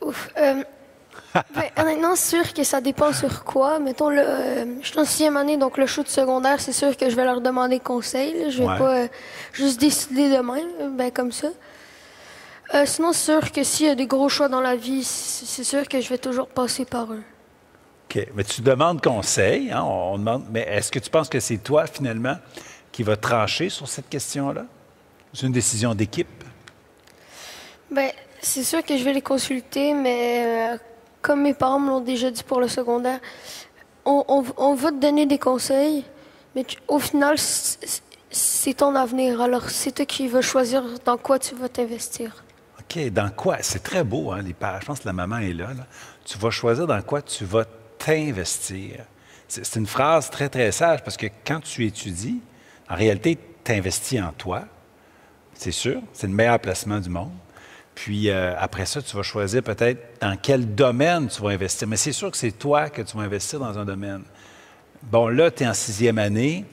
Speaker 6: Ouf. Honnêtement, c'est sûr que ça dépend sur quoi. Mettons, je suis en 6e année, donc le shoot secondaire, c'est sûr que je vais leur demander conseil. Là. Je vais pas juste décider de même, comme ça. Sinon, c'est sûr que s'il y a des gros choix dans la vie, c'est sûr que je vais toujours passer par eux.
Speaker 22: OK. Mais tu demandes conseil, hein, on demande, mais est-ce que tu penses que c'est toi, finalement, qui va trancher sur cette question-là? C'est une décision d'équipe?
Speaker 6: Bien, c'est sûr que je vais les consulter, mais comme mes parents me l'ont déjà dit pour le secondaire, on va te donner des conseils, mais au final, c'est ton avenir. Alors, c'est toi qui vas choisir dans quoi tu vas t'investir.
Speaker 22: OK. Dans quoi? C'est très beau, hein, les parents. Je pense que la maman est là. Tu vas choisir dans quoi tu vas t'investir. C'est une phrase très, très sage parce que quand tu étudies, en réalité, tu investis en toi. C'est sûr. C'est le meilleur placement du monde. Puis après ça, tu vas choisir peut-être dans quel domaine tu vas investir. Mais c'est sûr que c'est toi que tu vas investir dans un domaine. Bon, là, tu es en 6e année.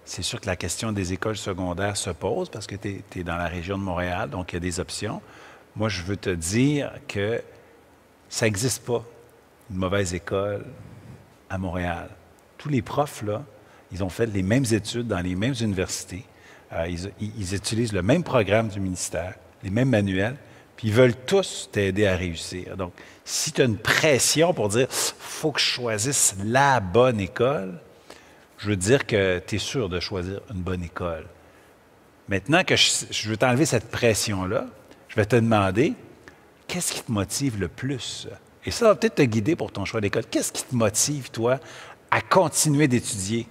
Speaker 22: C'est sûr que la question des écoles secondaires se pose parce que tu es dans la région de Montréal, donc il y a des options. Moi, je veux te dire que ça n'existe pas, une mauvaise école à Montréal. Tous les profs, là, ils ont fait les mêmes études dans les mêmes universités. Ils utilisent le même programme du ministère, les mêmes manuels, puis ils veulent tous t'aider à réussir. Donc, si tu as une pression pour dire « faut que je choisisse la bonne école », je veux dire que tu es sûr de choisir une bonne école. Maintenant que je veux t'enlever cette pression-là, je vais te demander qu'est-ce qui te motive le plus? Et ça va peut-être te guider pour ton choix d'école. Qu'est-ce qui te motive, toi, à continuer d'étudier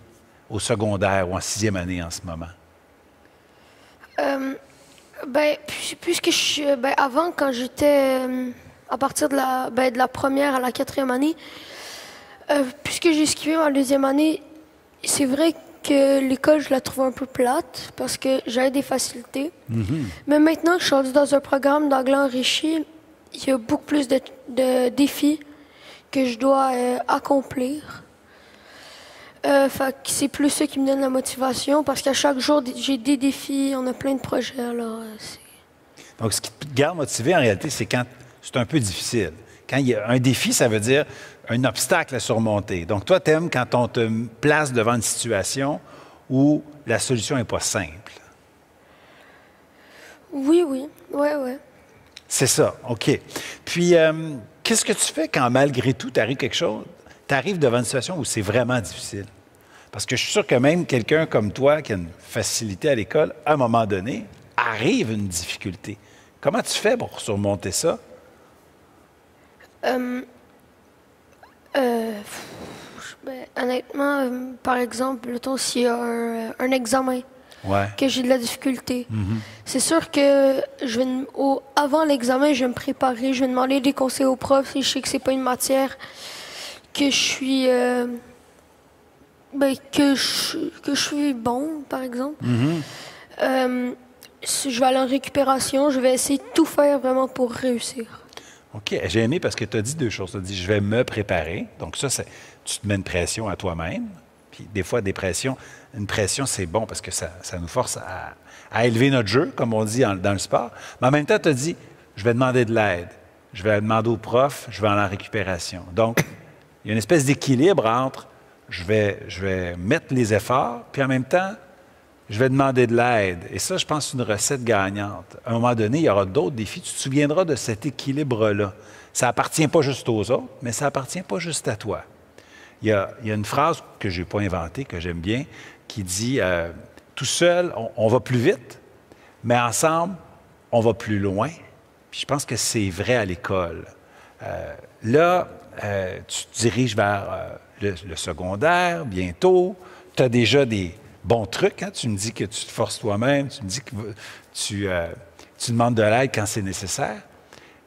Speaker 22: au secondaire ou en 6e année en ce moment?
Speaker 6: Puisque avant, quand j'étais à partir de la première à la 4e année, puisque j'ai esquivé ma 2e année, c'est vrai que l'école, je la trouve un peu plate parce que j'avais des facilités. Mm-hmm. Mais maintenant que je suis rendu dans un programme d'anglais enrichi, il y a beaucoup plus de défis que je dois accomplir. C'est plus ça qui me donne la motivation parce qu'à chaque jour, j'ai des défis, on a plein de projets. Alors,
Speaker 22: donc, ce qui te garde motivé, en réalité, c'est quand c'est un peu difficile. Quand il y a un défi, ça veut dire un obstacle à surmonter. Donc, toi, tu aimes quand on te place devant une situation où la solution n'est pas simple.
Speaker 6: Oui.
Speaker 22: C'est ça, OK. Puis, qu'est-ce que tu fais quand, malgré tout, t'arrive quelque chose, t'arrives devant une situation où c'est vraiment difficile? Parce que je suis sûr que même quelqu'un comme toi, qui a une facilité à l'école, à un moment donné, arrive une difficulté. Comment tu fais pour surmonter ça?
Speaker 6: Honnêtement, par exemple, s'il y a un examen, que j'ai de la difficulté, c'est sûr que avant l'examen, je vais me préparer, je vais demander des conseils aux profs si je sais que c'est pas une matière que je suis que je suis bon, par exemple. Je vais aller en récupération, je vais essayer de tout faire vraiment pour réussir.
Speaker 22: OK. J'ai aimé parce que tu as dit 2 choses. Tu as dit, je vais me préparer. Donc ça, tu te mets une pression à toi-même. Puis des fois, une pression, c'est bon parce que ça nous force à élever notre jeu, comme on dit dans le sport. Mais en même temps, tu as dit, je vais demander de l'aide. Je vais demander au prof, je vais aller en récupération. Donc, il y a une espèce d'équilibre entre je vais mettre les efforts, puis en même temps, je vais demander de l'aide. Et ça, je pense que c'est une recette gagnante. À un moment donné, il y aura d'autres défis. Tu te souviendras de cet équilibre-là. Ça appartient pas juste aux autres, mais ça appartient pas juste à toi. Il y a une phrase que je n'ai pas inventée, que j'aime bien, qui dit tout seul, on va plus vite, mais ensemble, on va plus loin. Puis je pense que c'est vrai à l'école. Tu te diriges vers le secondaire bientôt. Tu as déjà des bons trucs. Hein? Tu me dis que tu te forces toi-même. Tu me dis que tu demandes de l'aide quand c'est nécessaire.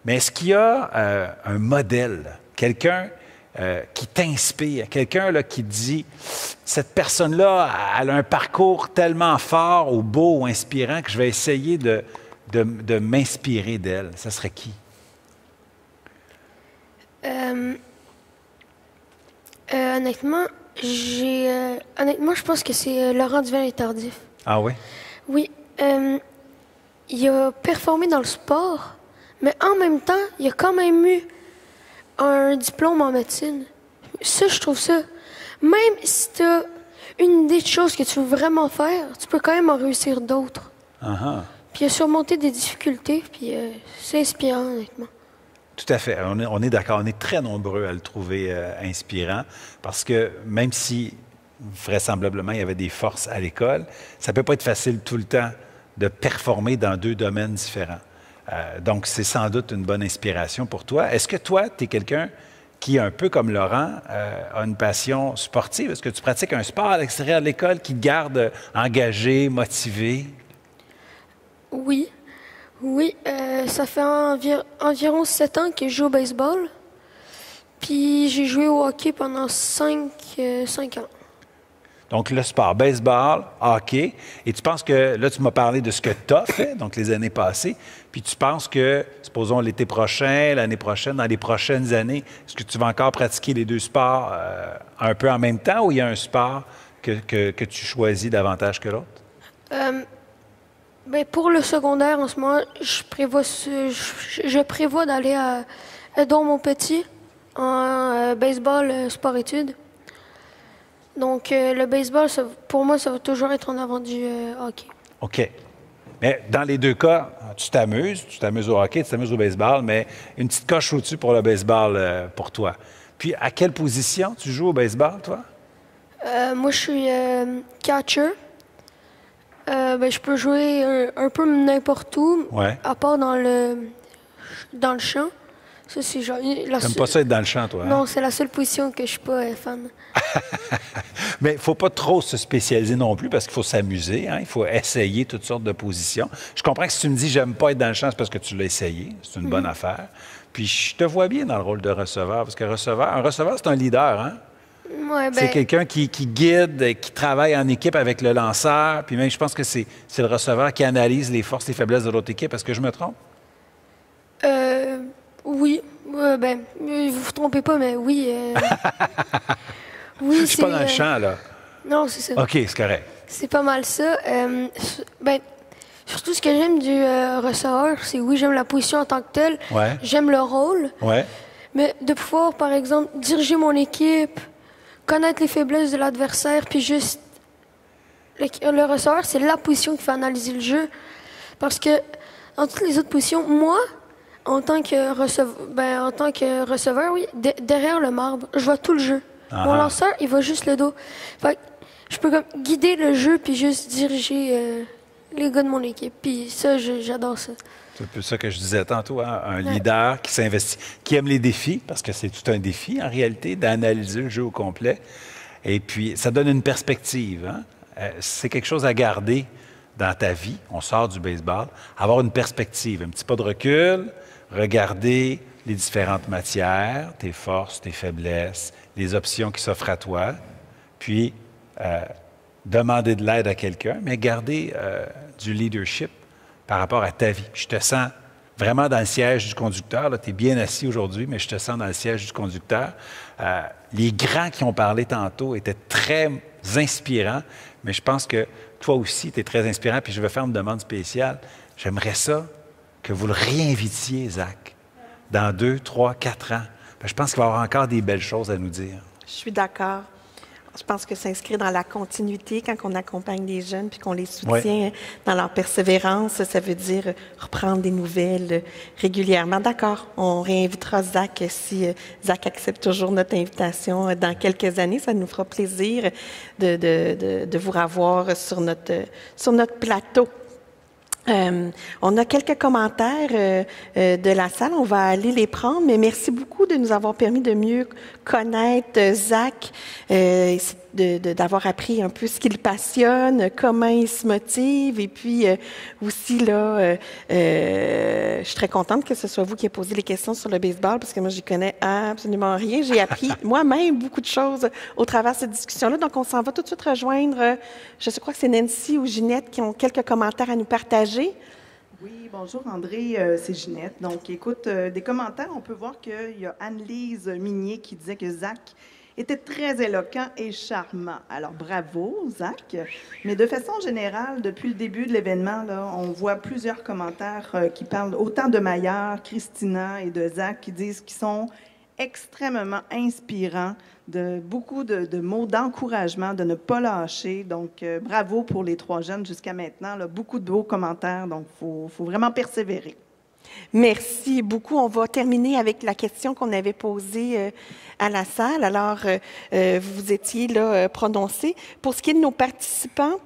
Speaker 22: Mais est-ce qu'il y a un modèle, quelqu'un qui t'inspire, quelqu'un là, qui te dit, cette personne-là, elle a un parcours tellement fort ou beau ou inspirant que je vais essayer de m'inspirer d'elle. Ça serait qui?
Speaker 6: Honnêtement, je pense que c'est Laurent Duvernay-Tardif.
Speaker 22: Ah oui?
Speaker 6: Oui. Il a performé dans le sport, mais en même temps, il a quand même eu un diplôme en médecine. Ça, je trouve ça. Même si tu as une idée de choses que tu veux vraiment faire, tu peux quand même en réussir d'autres. Puis il a surmonté des difficultés, puis c'est inspirant, honnêtement.
Speaker 22: Tout à fait. On est d'accord. On est très nombreux à le trouver inspirant parce que même si, vraisemblablement, il y avait des forces à l'école, ça ne peut pas être facile tout le temps de performer dans 2 domaines différents. Donc, c'est sans doute une bonne inspiration pour toi. Est-ce que toi, tu es quelqu'un qui, un peu comme Laurent, a une passion sportive? Est-ce que tu pratiques un sport à l'extérieur de l'école qui te garde engagé, motivé?
Speaker 6: Oui. Oui, ça fait environ 7 ans que je joue au baseball. Puis j'ai joué au hockey pendant 5 ans.
Speaker 22: Donc, le sport, baseball, hockey. Et tu penses que, là, tu m'as parlé de ce que tu as fait, donc les années passées. Puis tu penses que, supposons l'été prochain, l'année prochaine, dans les prochaines années, est-ce que tu vas encore pratiquer les 2 sports un peu en même temps ou il y a un sport que tu choisis davantage que l'autre?
Speaker 6: Ben, pour le secondaire, en ce moment, je prévois d'aller à Don-Montpetit en baseball sport-études. Donc, le baseball, pour moi, ça va toujours être en avant du hockey.
Speaker 22: OK. Mais dans les 2 cas, tu t'amuses au hockey, tu t'amuses au baseball, mais une petite coche au-dessus pour le baseball pour toi. Puis, à quelle position tu joues au baseball, toi?
Speaker 6: Moi, je suis catcher. Je peux jouer un peu n'importe où, à part dans le champ. Ça, c'est genre...
Speaker 22: T'aimes pas ça être dans le champ, toi?
Speaker 6: Non, c'est la seule position que je suis pas fan.
Speaker 22: Mais il ne faut pas trop se spécialiser non plus parce qu'il faut s'amuser. Hein? Il faut essayer toutes sortes de positions. Je comprends que si tu me dis « j'aime pas être dans le champ », c'est parce que tu l'as essayé. C'est une bonne affaire. Puis je te vois bien dans le rôle de receveur parce qu'un receveur, c'est un leader, hein?
Speaker 6: Ouais,
Speaker 22: c'est quelqu'un qui guide, qui travaille en équipe avec le lanceur. Puis même, je pense que c'est le receveur qui analyse les forces et faiblesses de l'autre équipe. Est-ce que je me trompe?
Speaker 6: Oui. Vous vous trompez pas, mais oui. Oui,
Speaker 22: je suis pas dans le champ, là.
Speaker 6: Non, c'est ça.
Speaker 22: OK, c'est correct.
Speaker 6: C'est pas mal ça. Surtout, ce que j'aime du receveur, c'est j'aime la position en tant que telle.
Speaker 22: Ouais.
Speaker 6: J'aime le rôle.
Speaker 22: Ouais.
Speaker 6: Mais de pouvoir, par exemple, diriger mon équipe, connaître les faiblesses de l'adversaire, puis juste... Le receveur, c'est la position qui fait analyser le jeu. Parce que dans toutes les autres positions, moi, en tant que receveur, oui, derrière le marbre, je vois tout le jeu. Mon lanceur, il voit juste le dos. Fait que je peux comme guider le jeu puis juste diriger les gars de mon équipe. Puis ça, j'adore ça.
Speaker 22: C'est un peu ça que je disais tantôt, hein? Un leader qui s'investit, qui aime les défis, parce que c'est tout un défi, en réalité, d'analyser le jeu au complet. Et puis, ça donne une perspective. Hein? C'est quelque chose à garder dans ta vie. On sort du baseball. Avoir une perspective, un petit pas de recul, regarder les différentes matières, tes forces, tes faiblesses, les options qui s'offrent à toi, puis demander de l'aide à quelqu'un, mais garder du leadership par rapport à ta vie. Je te sens vraiment dans le siège du conducteur. Tu es bien assis aujourd'hui, mais je te sens dans le siège du conducteur. Les grands qui ont parlé tantôt étaient très inspirants, mais je pense que toi aussi, tu es très inspirant, puis je vais faire une demande spéciale. J'aimerais ça que vous le réinvitiez, Zach, dans 2, 3, 4 ans. Je pense qu'il va y avoir encore des belles choses à nous dire.
Speaker 1: Je suis d'accord. Je pense que s'inscrire dans la continuité quand on accompagne les jeunes puis qu'on les soutient dans leur persévérance, ça veut dire reprendre des nouvelles régulièrement. D'accord, on réinvitera Zach si Zach accepte toujours notre invitation dans quelques années. Ça nous fera plaisir de vous revoir sur notre plateau. On a quelques commentaires de la salle. On va aller les prendre, mais merci beaucoup de nous avoir permis de mieux connaître Zach. C'est d'avoir appris un peu ce qui le passionne, comment il se motive. Et puis aussi, là, je suis très contente que ce soit vous qui ayez posé les questions sur le baseball, parce que moi, j'y connais absolument rien. J'ai appris moi-même beaucoup de choses au travers de cette discussion-là. Donc, on s'en va tout de suite rejoindre, je crois que c'est Nancy ou Ginette qui ont quelques commentaires à nous partager.
Speaker 5: Oui, bonjour André, c'est Ginette. Donc, écoute, des commentaires, on peut voir qu'il y a Anne-Lise Minier qui disait que Zach était très éloquent et charmant. Alors, bravo, Zach. Mais de façon générale, depuis le début de l'événement, là, on voit plusieurs commentaires qui parlent autant de Maillard, Christina et de Zach qui disent qu'ils sont extrêmement inspirants, beaucoup de mots d'encouragement, de ne pas lâcher. Donc, bravo pour les 3 jeunes jusqu'à maintenant. Là, beaucoup de beaux commentaires, donc il faut vraiment persévérer.
Speaker 1: Merci beaucoup. On va terminer avec la question qu'on avait posée à la salle. Alors, vous étiez là prononcés. Pour ce qui est de nos participants,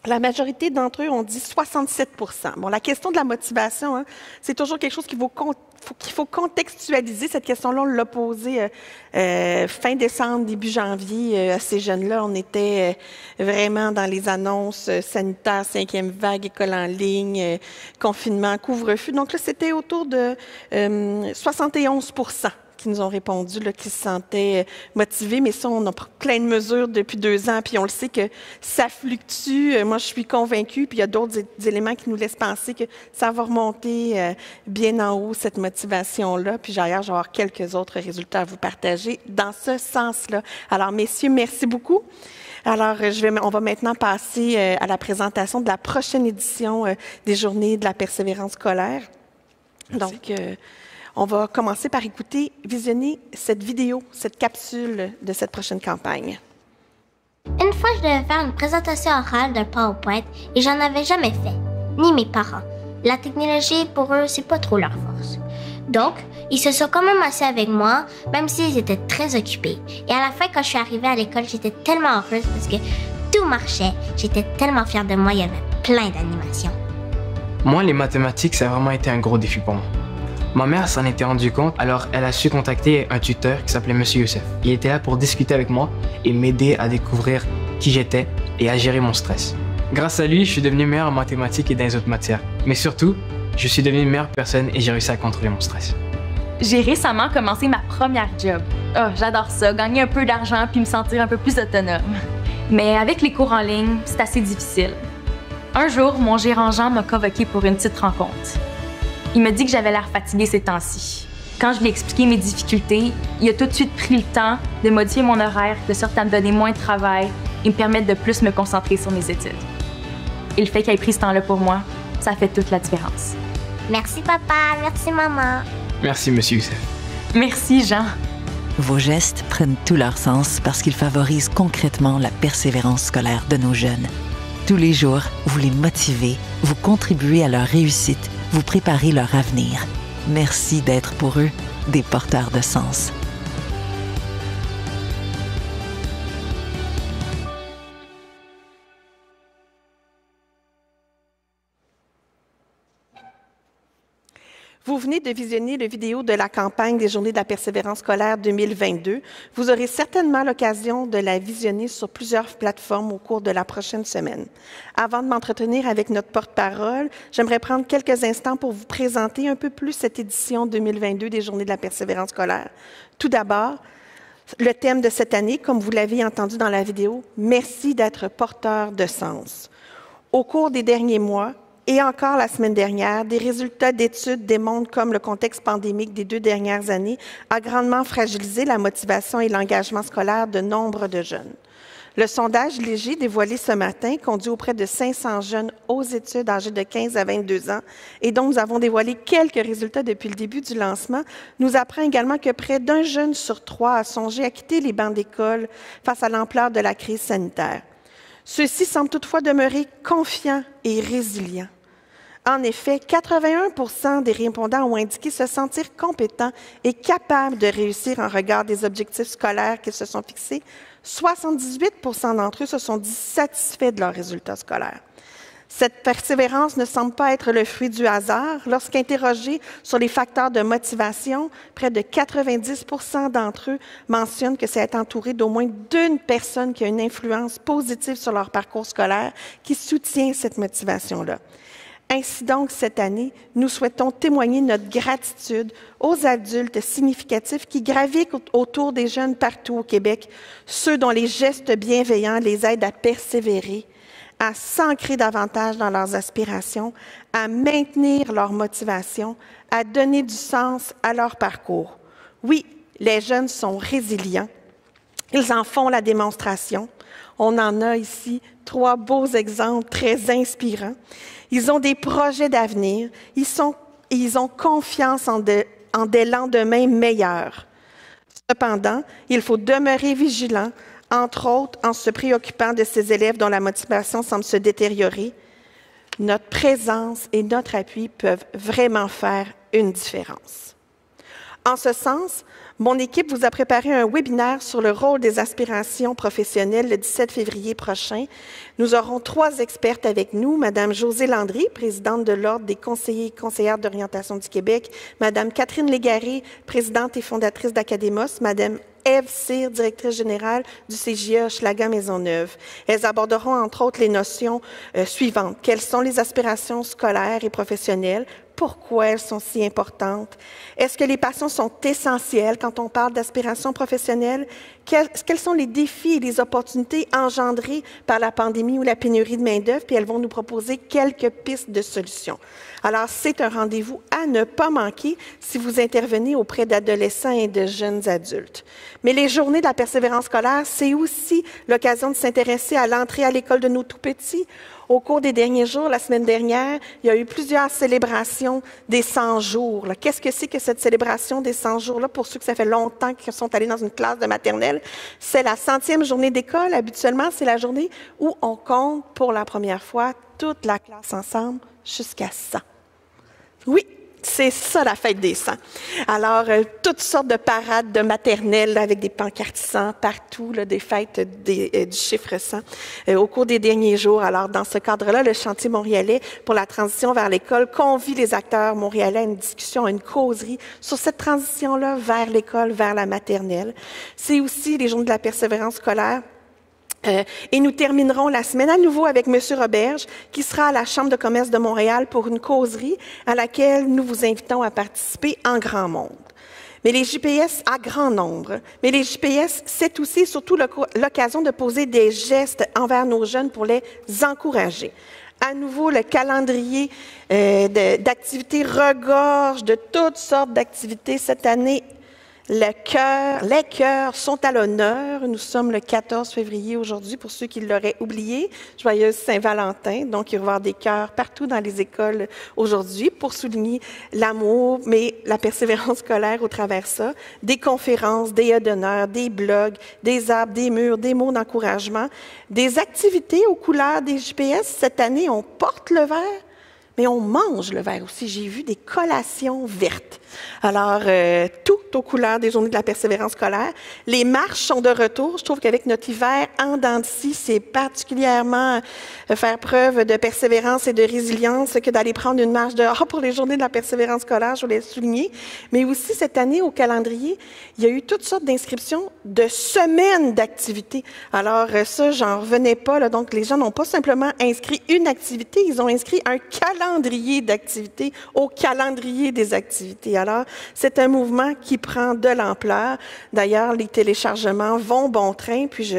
Speaker 1: la majorité d'entre eux ont dit 67 %. Bon, la question de la motivation, hein, c'est toujours quelque chose qu'il faut contextualiser. Cette question-là, on l'a posée fin décembre, début janvier à ces jeunes-là. On était vraiment dans les annonces sanitaires, 5e vague, école en ligne, confinement, couvre-feu. Donc là, c'était autour de 71 % qui nous ont répondu, là, qui se sentaient motivés. Mais ça, on a pris plein de mesures depuis 2 ans, puis on le sait que ça fluctue. Moi, je suis convaincue, puis il y a d'autres éléments qui nous laissent penser que ça va remonter bien en haut, cette motivation-là. Puis d'ailleurs, je vais avoir quelques autres résultats à vous partager dans ce sens-là. Alors, messieurs, merci beaucoup. Alors, on va maintenant passer à la présentation de la prochaine édition des Journées de la persévérance scolaire. Merci. Donc, on va commencer par visionner cette vidéo, cette capsule de cette prochaine campagne.
Speaker 17: Une fois, je devais faire une présentation orale d'un PowerPoint et j'en avais jamais fait, ni mes parents. La technologie, pour eux, c'est pas trop leur force. Donc, ils se sont quand même assis avec moi, même s'ils étaient très occupés. Et à la fin, quand je suis arrivée à l'école, j'étais tellement heureuse parce que tout marchait. J'étais tellement fière de moi, il y avait plein d'animations.
Speaker 8: Moi, les mathématiques, ça a vraiment été un gros défi pour moi. Ma mère s'en était rendue compte, alors elle a su contacter un tuteur qui s'appelait Monsieur Youssef. Il était là pour discuter avec moi et m'aider à découvrir qui j'étais et à gérer mon stress. Grâce à lui, je suis devenu meilleur en mathématiques et dans les autres matières. Mais surtout, je suis devenu une meilleure personne et j'ai réussi à contrôler mon stress.
Speaker 23: J'ai récemment commencé ma première job. Oh, j'adore ça, gagner un peu d'argent puis me sentir un peu plus autonome. Mais avec les cours en ligne, c'est assez difficile. Un jour, mon gérant Jean m'a convoqué pour une petite rencontre. Il m'a dit que j'avais l'air fatiguée ces temps-ci. Quand je lui ai expliqué mes difficultés, il a tout de suite pris le temps de modifier mon horaire de sorte à me donner moins de travail et me permettre de plus me concentrer sur mes études. Et le fait qu'il ait pris ce temps-là pour moi, ça fait toute la différence.
Speaker 17: Merci papa, merci maman.
Speaker 8: Merci Monsieur Youssef.
Speaker 23: Merci Jean.
Speaker 24: Vos gestes prennent tout leur sens parce qu'ils favorisent concrètement la persévérance scolaire de nos jeunes. Tous les jours, vous les motivez, vous contribuez à leur réussite, vous préparez leur avenir. Merci d'être pour eux des porteurs de sens.
Speaker 1: Vous venez de visionner la vidéo de la campagne des Journées de la persévérance scolaire 2022. Vous aurez certainement l'occasion de la visionner sur plusieurs plateformes au cours de la prochaine semaine. Avant de m'entretenir avec notre porte-parole, j'aimerais prendre quelques instants pour vous présenter un peu plus cette édition 2022 des Journées de la persévérance scolaire. Tout d'abord, le thème de cette année, comme vous l'avez entendu dans la vidéo, « Merci d'être porteur de sens ». Au cours des derniers mois, et encore la semaine dernière, des résultats d'études démontrent comme le contexte pandémique des 2 dernières années a grandement fragilisé la motivation et l'engagement scolaire de nombre de jeunes. Le sondage léger dévoilé ce matin conduit auprès de 500 jeunes aux études âgés de 15 à 22 ans et dont nous avons dévoilé quelques résultats depuis le début du lancement, nous apprend également que près d'1 jeune sur 3 a songé à quitter les bancs d'école face à l'ampleur de la crise sanitaire. Ceux-ci semblent toutefois demeurer confiants et résilients. En effet, 81 % des répondants ont indiqué se sentir compétents et capables de réussir en regard des objectifs scolaires qu'ils se sont fixés. 78 % d'entre eux se sont dit satisfaits de leurs résultats scolaires. Cette persévérance ne semble pas être le fruit du hasard. Lorsqu'interrogés sur les facteurs de motivation, près de 90% d'entre eux mentionnent que c'est être entouré d'au moins d'une personne qui a une influence positive sur leur parcours scolaire qui soutient cette motivation-là. Ainsi donc, cette année, nous souhaitons témoigner notre gratitude aux adultes significatifs qui gravitent autour des jeunes partout au Québec, ceux dont les gestes bienveillants les aident à persévérer, à s'ancrer davantage dans leurs aspirations, à maintenir leur motivation, à donner du sens à leur parcours. Oui, les jeunes sont résilients. Ils en font la démonstration. On en a ici 3 beaux exemples très inspirants. Ils ont des projets d'avenir. Ils ont confiance en des lendemains meilleurs. Cependant, il faut demeurer vigilant, entre autres en se préoccupant de ces élèves dont la motivation semble se détériorer. Notre présence et notre appui peuvent vraiment faire une différence. En ce sens, mon équipe vous a préparé un webinaire sur le rôle des aspirations professionnelles le 17 février prochain. Nous aurons 3 expertes avec nous, Mme Josée Landry, présidente de l'Ordre des conseillers et conseillères d'orientation du Québec, Mme Catherine Légaré, présidente et fondatrice d'Académos, Mme Ève Cyr, directrice générale du CJA Hochelaga-Maisonneuve. Elles aborderont entre autres les notions suivantes. Quelles sont les aspirations scolaires et professionnelles? Pourquoi elles sont si importantes? Est-ce que les passions sont essentielles quand on parle d'aspirations professionnelles? Quels sont les défis et les opportunités engendrés par la pandémie ou la pénurie de main-d'œuvre? Puis elles vont nous proposer quelques pistes de solutions. Alors, c'est un rendez-vous à ne pas manquer si vous intervenez auprès d'adolescents et de jeunes adultes. Mais les journées de la persévérance scolaire, c'est aussi l'occasion de s'intéresser à l'entrée à l'école de nos tout-petits. Au cours des derniers jours, la semaine dernière, il y a eu plusieurs célébrations des 100 jours. Qu'est-ce que c'est que cette célébration des 100 jours-là? Pour ceux que ça fait longtemps qu'ils sont allés dans une classe de maternelle, c'est la 100e journée d'école. Habituellement, c'est la journée où on compte pour la première fois toute la classe ensemble jusqu'à 100. Oui, c'est ça la fête des 100. Alors, toutes sortes de parades de maternelle avec des pancartes 100 partout, là, des fêtes du chiffre 100 au cours des derniers jours. Alors, dans ce cadre-là, le chantier montréalais pour la transition vers l'école convie les acteurs montréalais à une discussion, à une causerie sur cette transition-là vers l'école, vers la maternelle. C'est aussi les journées de la persévérance scolaire. Et nous terminerons la semaine à nouveau avec M. Roberge, qui sera à la Chambre de commerce de Montréal pour une causerie à laquelle nous vous invitons à participer en grand nombre. Mais les JPS, à grand nombre, mais les JPS, c'est aussi et surtout l'occasion de poser des gestes envers nos jeunes pour les encourager. À nouveau, le calendrier d'activités regorge de toutes sortes d'activités cette année. Les chœurs sont à l'honneur. Nous sommes le 14 février aujourd'hui, pour ceux qui l'auraient oublié. Joyeuse Saint-Valentin. Donc, il va y avoir des chœurs partout dans les écoles aujourd'hui pour souligner l'amour, mais la persévérance scolaire au travers de ça. Des conférences, des œufs d'honneur, des blogs, des arbres, des murs, des mots d'encouragement. Des activités aux couleurs des JPS. Cette année, on porte le vert, mais on mange le vert aussi. J'ai vu des collations vertes. Alors, tout aux couleurs des journées de la persévérance scolaire. Les marches sont de retour. Je trouve qu'avec notre hiver en dents de scie, c'est particulièrement faire preuve de persévérance et de résilience que d'aller prendre une marche dehors pour les journées de la persévérance scolaire, je voulais le souligner. Mais aussi, cette année, au calendrier, il y a eu toutes sortes d'inscriptions de semaines d'activités. Alors, ça, j'en revenais pas, là. Donc, les gens n'ont pas simplement inscrit une activité, ils ont inscrit un calendrier d'activités au calendrier des activités. Alors, c'est un mouvement qui prend de l'ampleur. D'ailleurs, les téléchargements vont bon train, puis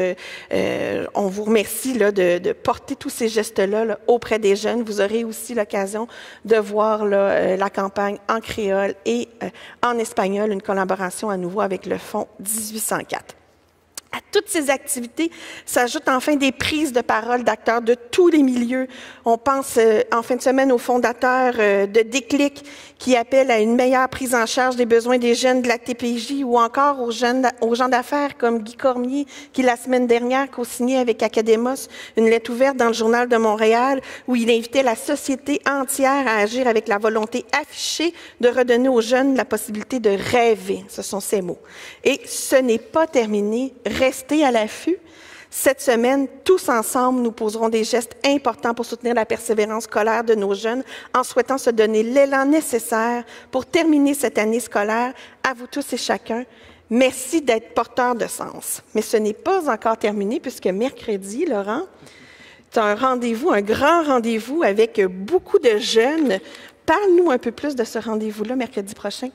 Speaker 1: on vous remercie là, de porter tous ces gestes-là là, auprès des jeunes. Vous aurez aussi l'occasion de voir là, la campagne en créole et en espagnol, une collaboration à nouveau avec le Fonds 1804. À toutes ces activités s'ajoutent enfin des prises de parole d'acteurs de tous les milieux. On pense en fin de semaine aux fondateurs de Déclic qui appellent à une meilleure prise en charge des besoins des jeunes de la TPJ ou encore aux gens d'affaires comme Guy Cormier qui, la semaine dernière, co-signé avec Académos une lettre ouverte dans le Journal de Montréal où il invitait la société entière à agir avec la volonté affichée de redonner aux jeunes la possibilité de rêver. Ce sont ces mots. Et ce n'est pas terminé. Restez à l'affût. Cette semaine, tous ensemble, nous poserons des gestes importants pour soutenir la persévérance scolaire de nos jeunes en souhaitant se donner l'élan nécessaire pour terminer cette année scolaire. À vous tous et chacun, merci d'être porteurs de sens. Mais ce n'est pas encore terminé puisque mercredi, Laurent, tu as un rendez-vous, un grand rendez-vous avec beaucoup de jeunes. Parle-nous un peu plus de ce rendez-vous-là mercredi prochain.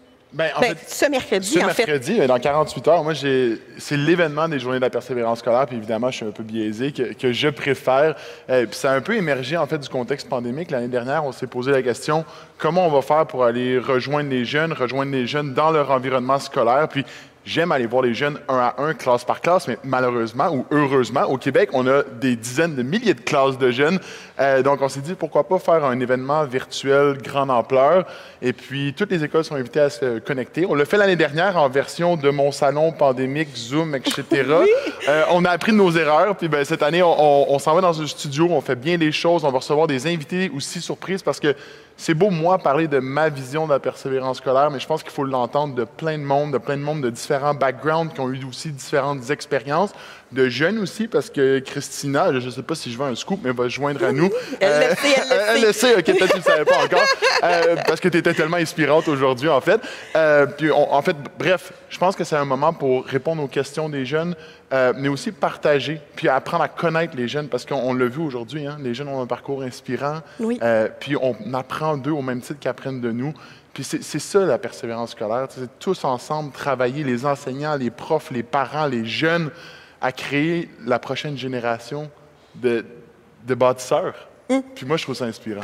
Speaker 1: Ce mercredi,
Speaker 7: dans 48 heures, moi, c'est l'événement des Journées de la persévérance scolaire, puis évidemment, je suis un peu biaisé, que je préfère. Puis ça a un peu émergé, en fait, du contexte pandémique. L'année dernière, on s'est posé la question, comment on va faire pour aller rejoindre les jeunes dans leur environnement scolaire, puis j'aime aller voir les jeunes un à un, classe par classe, mais malheureusement ou heureusement, au Québec, on a des dizaines de milliers de classes de jeunes. Donc, on s'est dit, pourquoi pas faire un événement virtuel grande ampleur. Et puis, toutes les écoles sont invitées à se connecter. On l'a fait l'année dernière en version de mon salon pandémique, Zoom, etc. Oui. On a appris de nos erreurs. Puis, cette année, on s'en va dans un studio, on fait bien les choses. On va recevoir des invités aussi surprises parce que c'est beau, moi, parler de ma vision de la persévérance scolaire, mais je pense qu'il faut l'entendre de plein de monde de différents backgrounds qui ont eu aussi différentes expériences, de jeunes aussi, parce que Christina, je ne sais pas si je veux un scoop, mais elle va se joindre à nous. Elle le sait, ok, peut-être que tu ne le savais pas encore, parce que tu étais tellement inspirante aujourd'hui, en fait. Bref, je pense que c'est un moment pour répondre aux questions des jeunes, mais aussi partager, puis apprendre à connaître les jeunes, parce qu'on l'a vu aujourd'hui, hein, les jeunes ont un parcours inspirant, oui. Puis on apprend d'eux au même titre qu'ils apprennent de nous. Puis c'est ça la persévérance scolaire, c'est tous ensemble travailler, les enseignants, les profs, les parents, les jeunes, à créer la prochaine génération de bâtisseurs. Puis moi, je trouve ça inspirant.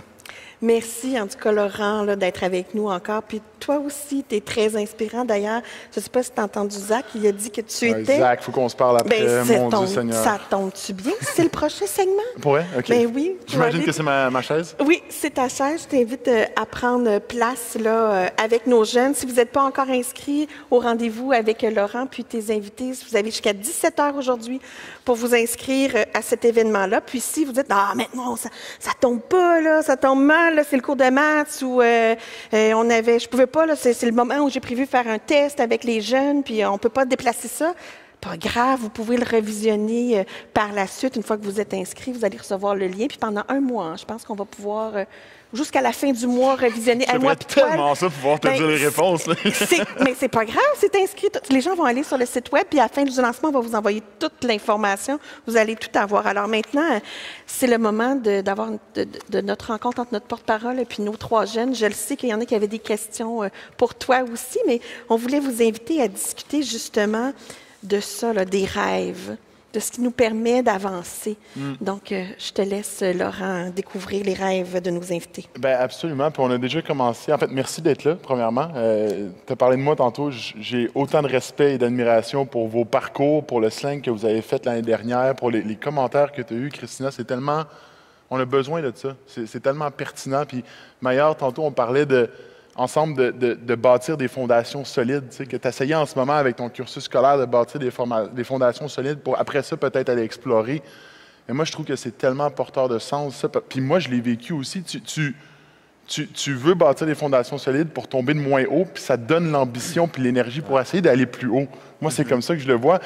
Speaker 1: Merci, en tout cas, Laurent, d'être avec nous encore. Puis toi aussi, tu es très inspirant. D'ailleurs, je ne sais pas si tu as entendu Zach, il a dit que tu étais...
Speaker 7: Zach, il faut qu'on se parle après, mon Dieu Seigneur.
Speaker 1: Ça tombe-tu bien? C'est le prochain segment?
Speaker 7: Pour vrai? OK.
Speaker 1: Ben oui.
Speaker 7: J'imagine que c'est ma chaise? Oui,
Speaker 1: c'est ta chaise. Je t'invite à prendre place là, avec nos jeunes. Si vous n'êtes pas encore inscrit au rendez-vous avec Laurent puis tes invités, vous avez jusqu'à 17h aujourd'hui pour vous inscrire à cet événement-là. Puis si vous dites, ah, maintenant, ça tombe pas, là, ça tombe mal, là, c'est le cours de maths ou je pouvais pas, là, c'est le moment où j'ai prévu faire un test avec les jeunes, puis on peut pas déplacer ça. Pas grave, vous pouvez le revisionner par la suite. Une fois que vous êtes inscrit, vous allez recevoir le lien. Puis pendant un mois, je pense qu'on va pouvoir, jusqu'à la fin du mois, revisionner.
Speaker 7: J'aimerais tellement ça, pouvoir te dire les réponses.
Speaker 1: Mais c'est pas grave, c'est inscrit. Les gens vont aller sur le site web, puis à la fin du lancement, on va vous envoyer toute l'information. Vous allez tout avoir. Alors maintenant, c'est le moment d'avoir de notre rencontre entre notre porte-parole et puis nos trois jeunes. Je le sais qu'il y en a qui avaient des questions pour toi aussi, mais on voulait vous inviter à discuter justement de ça, là, des rêves, de ce qui nous permet d'avancer. Donc, je te laisse, Laurent, découvrir les rêves de nos invités.
Speaker 7: Bien, absolument. Puis on a déjà commencé. En fait, merci d'être là, premièrement. Tu as parlé de moi tantôt. J'ai autant de respect et d'admiration pour vos parcours, pour le slang que vous avez fait l'année dernière, pour les commentaires que tu as eus, Christina. C'est tellement... On a besoin de ça. C'est tellement pertinent. Puis, Maillard, tantôt, on parlait ensemble de bâtir des fondations solides, tu sais, que tu essayais en ce moment avec ton cursus scolaire de bâtir des fondations solides pour après ça peut-être aller explorer. Et moi, je trouve que c'est tellement porteur de sens, ça. Puis moi, je l'ai vécu aussi. Tu veux bâtir des fondations solides pour tomber de moins haut, puis ça te donne l'ambition puis l'énergie pour essayer d'aller plus haut. Moi, c'est comme ça que je le vois.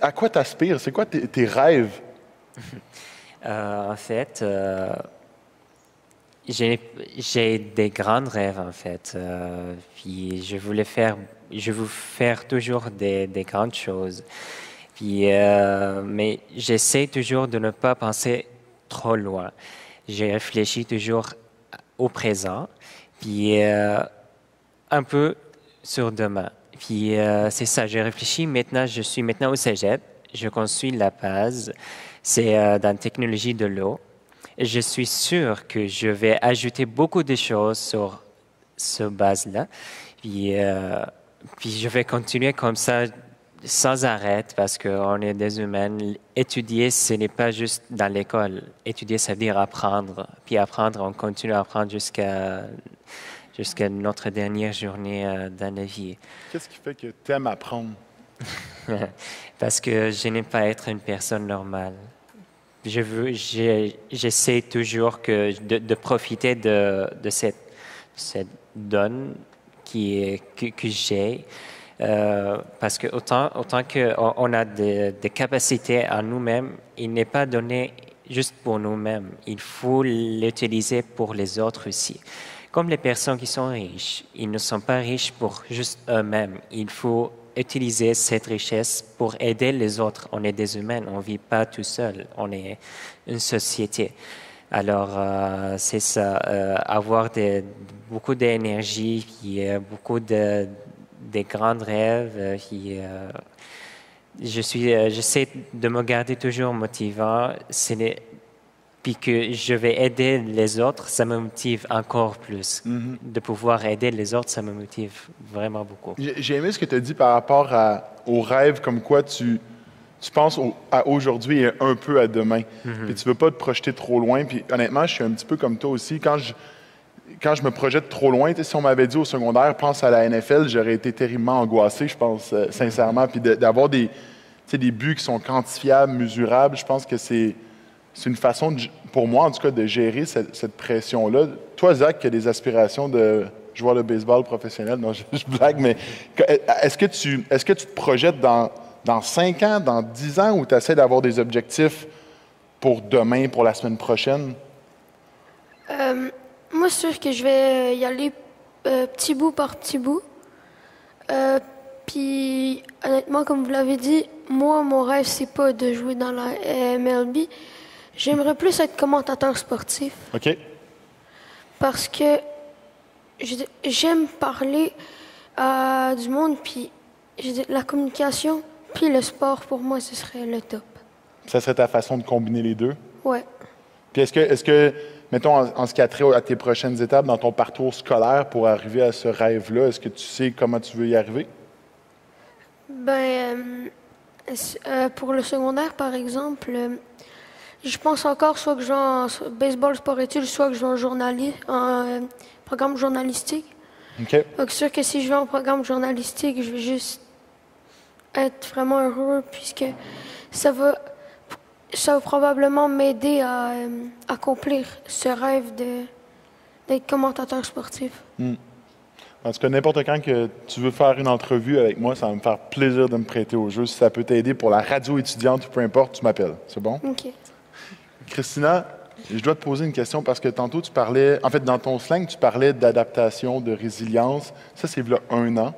Speaker 7: À quoi tu aspires? C'est quoi tes rêves?
Speaker 21: En fait... J'ai des grands rêves, en fait. Puis je veux faire toujours des grandes choses. Puis, mais j'essaie toujours de ne pas penser trop loin. Je réfléchis toujours au présent, puis un peu sur demain. Puis c'est ça, je réfléchis maintenant, je suis maintenant au cégep, je construis la base, c'est dans la technologie de l'eau. Je suis sûr que je vais ajouter beaucoup de choses sur ce base-là. Puis je vais continuer comme ça sans arrêt parce qu'on est des humains. Étudier, ce n'est pas juste dans l'école. Étudier, ça veut dire apprendre. Puis apprendre, on continue à apprendre jusqu'à notre dernière journée dans la vie.
Speaker 7: Qu'est-ce qui fait que tu aimes apprendre?
Speaker 21: Parce que je n'aime pas être une personne normale. J'essaie toujours de profiter de cette donne que j'ai. Parce que autant qu'on a des capacités à nous-mêmes, il n'est pas donné juste pour nous-mêmes. Il faut l'utiliser pour les autres aussi. Comme les personnes qui sont riches, ils ne sont pas riches pour juste eux-mêmes. Il faut utiliser cette richesse pour aider les autres. On est des humains, on ne vit pas tout seul, on est une société. Alors, c'est ça, avoir beaucoup d'énergie, beaucoup de grands rêves. J'essaie de me garder toujours motivant. Puis que je vais aider les autres, ça me motive encore plus. De pouvoir aider les autres, ça me motive vraiment beaucoup.
Speaker 7: J'ai aimé ce que tu as dit par rapport aux rêves, comme quoi tu penses à aujourd'hui et un peu à demain. Puis tu ne veux pas te projeter trop loin. Puis honnêtement, je suis un petit peu comme toi aussi. Quand je me projette trop loin, si on m'avait dit au secondaire, pense à la NFL, j'aurais été terriblement angoissé, je pense, sincèrement. Puis d'avoir des buts qui sont quantifiables, mesurables, je pense que c'est une façon, pour moi en tout cas, de gérer cette pression-là. Toi, Zach, qui as des aspirations de joueur de baseball professionnel, non, je blague, mais est-ce que tu te projettes dans 5 ans, dans 10 ans, ou tu essaies d'avoir des objectifs pour demain, pour la semaine prochaine?
Speaker 6: Moi, c'est sûr que je vais y aller petit bout par petit bout. Puis, honnêtement, comme vous l'avez dit, moi, mon rêve, c'est pas de jouer dans la MLB. J'aimerais plus être commentateur sportif.
Speaker 7: OK.
Speaker 6: Parce que j'aime parler à du monde, puis la communication, puis le sport, pour moi, ce serait le top.
Speaker 7: Ça serait ta façon de combiner les deux?
Speaker 6: Ouais.
Speaker 7: Puis est-ce que mettons, en ce qui a trait à tes prochaines étapes dans ton parcours scolaire pour arriver à ce rêve-là, est-ce que tu sais comment tu veux y arriver?
Speaker 6: Pour le secondaire, par exemple, je pense encore soit que je vais en baseball sport-études, soit que je vais en programme journalistique.
Speaker 7: OK.
Speaker 6: Donc, c'est sûr que si je vais en programme journalistique, je vais juste être vraiment heureux, puisque ça va probablement m'aider à accomplir ce rêve d'être commentateur sportif.
Speaker 7: En tout cas, n'importe quand que tu veux faire une entrevue avec moi, ça va me faire plaisir de me prêter au jeu. Si ça peut t'aider pour la radio étudiante ou peu importe, tu m'appelles. C'est bon?
Speaker 6: OK.
Speaker 7: Christina, je dois te poser une question parce que tantôt, tu parlais, en fait, dans ton slang, tu parlais d'adaptation, de résilience. Ça, c'est là 1 an.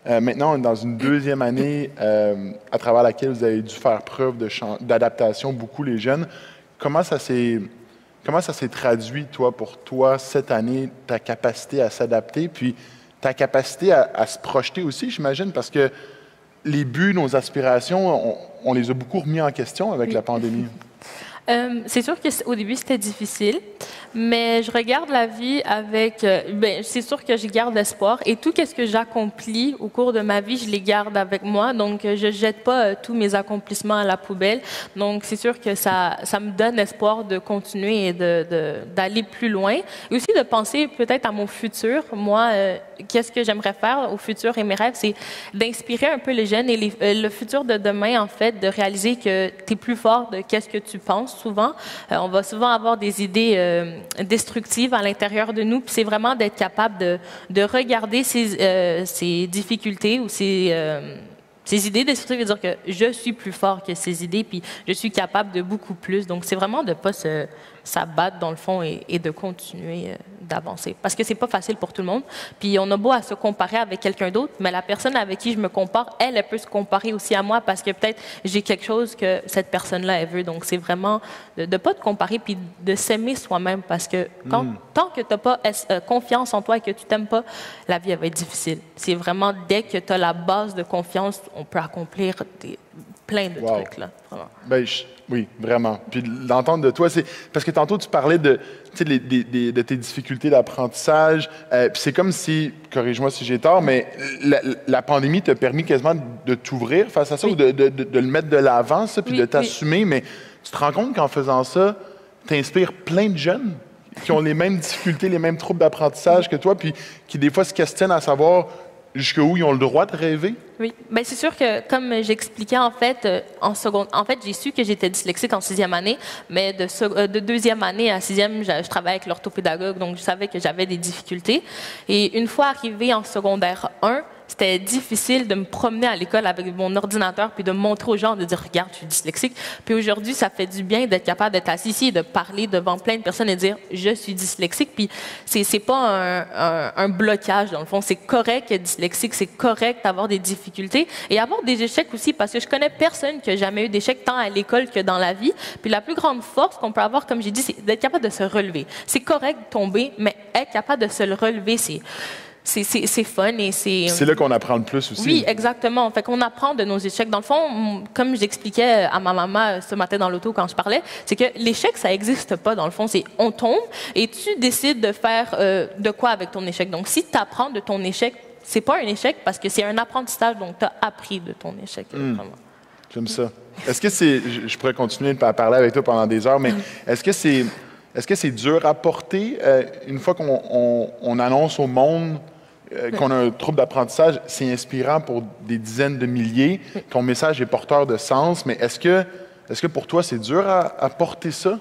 Speaker 7: Maintenant, on est dans une 2e année à travers laquelle vous avez dû faire preuve d'adaptation, beaucoup les jeunes. Comment ça s'est traduit, pour toi, cette année, ta capacité à s'adapter, puis ta capacité à se projeter aussi, j'imagine, parce que les buts, nos aspirations, on les a beaucoup remis en question avec la pandémie.
Speaker 9: C'est sûr qu'au début, c'était difficile, mais je regarde la vie avec... c'est sûr que je garde l'espoir et tout ce que j'accomplis au cours de ma vie, je les garde avec moi. Donc, je ne jette pas tous mes accomplissements à la poubelle. Donc, c'est sûr que ça me donne l'espoir de continuer et d'aller plus loin. Et aussi de penser peut-être à mon futur. Moi, qu'est-ce que j'aimerais faire au futur et mes rêves, c'est d'inspirer un peu les jeunes et le futur de demain, en fait, de réaliser que tu es plus fort de qu'est-ce que tu penses. Souvent, on va souvent avoir des idées destructives à l'intérieur de nous, puis c'est vraiment d'être capable de regarder ces difficultés ou ces idées destructives et dire que je suis plus fort que ces idées, puis je suis capable de beaucoup plus. Donc, c'est vraiment de ne pas s'abattre dans le fond et de continuer d'avancer. Parce que c'est pas facile pour tout le monde. Puis on a beau à se comparer avec quelqu'un d'autre, mais la personne avec qui je me compare, elle peut se comparer aussi à moi parce que peut-être j'ai quelque chose que cette personne-là, elle veut. Donc c'est vraiment de ne pas te comparer puis de s'aimer soi-même parce que tant que tu n'as pas confiance en toi et que tu t'aimes pas, la vie elle va être difficile. C'est vraiment dès que tu as la base de confiance, on peut accomplir plein de trucs, là. Vraiment.
Speaker 7: Oui, vraiment. Puis l'entendre de toi, c'est... Parce que tantôt, tu parlais de tes difficultés d'apprentissage. Puis c'est comme si, corrige-moi si j'ai tort, mais la pandémie t'a permis quasiment de t'ouvrir face à ça ou de le mettre de l'avant, ça, puis de t'assumer. Mais tu te rends compte qu'en faisant ça, tu inspires plein de jeunes qui ont les mêmes difficultés, les mêmes troubles d'apprentissage que toi, puis qui, des fois, se questionnent à savoir jusqu'où ils ont le droit de rêver?
Speaker 9: Oui, bien c'est sûr que, comme j'expliquais, en fait, j'ai su que j'étais dyslexique en 6e année, mais de 2e année à 6e, je travaillais avec l'orthopédagogue, donc je savais que j'avais des difficultés. Et une fois arrivée en secondaire 1, c'était difficile de me promener à l'école avec mon ordinateur puis de montrer aux gens, de dire « Regarde, je suis dyslexique ». Puis aujourd'hui, ça fait du bien d'être capable d'être assis ici et de parler devant plein de personnes et de dire « Je suis dyslexique ». Puis c'est pas un blocage, dans le fond. C'est correct être dyslexique, c'est correct d'avoir des difficultés et avoir des échecs aussi, parce que je connais personne qui a jamais eu d'échecs tant à l'école que dans la vie. Puis la plus grande force qu'on peut avoir, comme j'ai dit, c'est d'être capable de se relever. C'est correct de tomber, mais être capable de se le relever, c'est fun et c'est...
Speaker 7: C'est là qu'on apprend le plus aussi.
Speaker 9: Oui, exactement. Fait qu'on apprend de nos échecs. Dans le fond, comme j'expliquais à ma maman ce matin dans l'auto quand je parlais, c'est que l'échec, ça n'existe pas. Dans le fond, c'est on tombe et tu décides de faire de quoi avec ton échec. Donc, si tu apprends de ton échec, c'est pas un échec parce que c'est un apprentissage, donc tu as appris de ton échec.
Speaker 7: J'aime ça. Est-ce que c'est... Je pourrais continuer à parler avec toi pendant des heures, mais est-ce que c'est dur à porter une fois qu'on annonce au monde qu'on a un trouble d'apprentissage? C'est inspirant pour des dizaines de milliers. Ton message est porteur de sens, mais est-ce que pour toi, c'est dur à porter ça?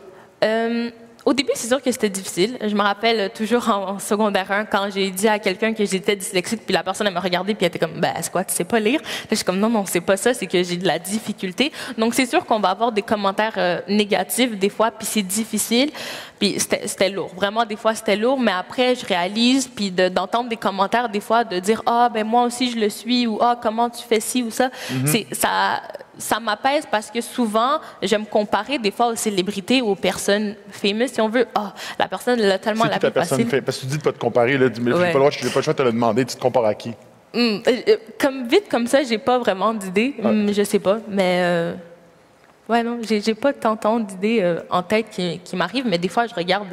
Speaker 9: Au début, c'est sûr que c'était difficile. Je me rappelle toujours en secondaire 1, quand j'ai dit à quelqu'un que j'étais dyslexique, puis la personne, elle me regardait, puis elle était comme, ben, c'est quoi, tu sais pas lire? Là, je suis comme, non, c'est pas ça, c'est que j'ai de la difficulté. Donc, c'est sûr qu'on va avoir des commentaires négatifs, des fois, puis c'est difficile. Puis c'était lourd. Vraiment, des fois, c'était lourd, mais après, je réalise, puis d'entendre des commentaires, des fois, de dire, ah, ben, moi aussi, je le suis, ou ah, comment tu fais ci ou ça. Ça m'apaise parce que souvent, j'aime comparer des fois aux célébrités ou aux personnes fameuses. Si on veut, la personne, elle a tellement la plus facile.
Speaker 7: Parce que tu dis de pas te comparer, là, mais j'ai pas le choix de te le demander. Tu te compares à qui?
Speaker 9: Vite comme ça, j'ai pas vraiment d'idée. Je sais pas, mais... Ouais, non, j'ai pas tant d'idées en tête qui m'arrivent, mais des fois, je regarde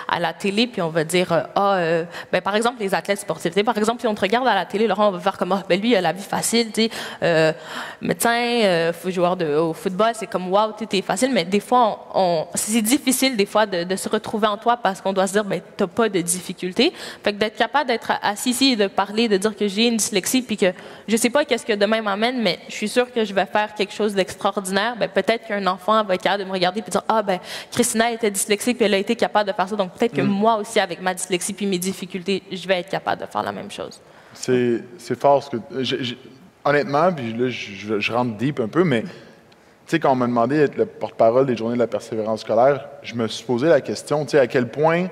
Speaker 9: à la télé, puis on va dire, ben, par exemple, les athlètes sportifs. Tu sais, par exemple, si on te regarde à la télé, Laurent, on va faire comme, ben, lui, il a la vie facile, tu sais, médecin, joueur au football, c'est comme, waouh, t'es facile, mais des fois, c'est difficile, des fois, de se retrouver en toi parce qu'on doit se dire, ben, t'as pas de difficultés. Fait que d'être capable d'être assis ici et de parler, de dire que j'ai une dyslexie, puis que je sais pas qu'est-ce que demain m'amène, mais je suis sûre que je vais faire quelque chose d'extraordinaire, ben, peut-être qu'un enfant va être capable de me regarder et dire « Ah, ben, Christina était dyslexique puis elle a été capable de faire ça. Donc, peut-être que moi aussi, avec ma dyslexie puis mes difficultés, je vais être capable de faire la même chose. »
Speaker 7: C'est fort ce que... honnêtement, puis là, je rentre deep un peu, mais tu sais, quand on m'a demandé d'être le porte-parole des Journées de la persévérance scolaire, je me suis posé la question, tu sais, à quel point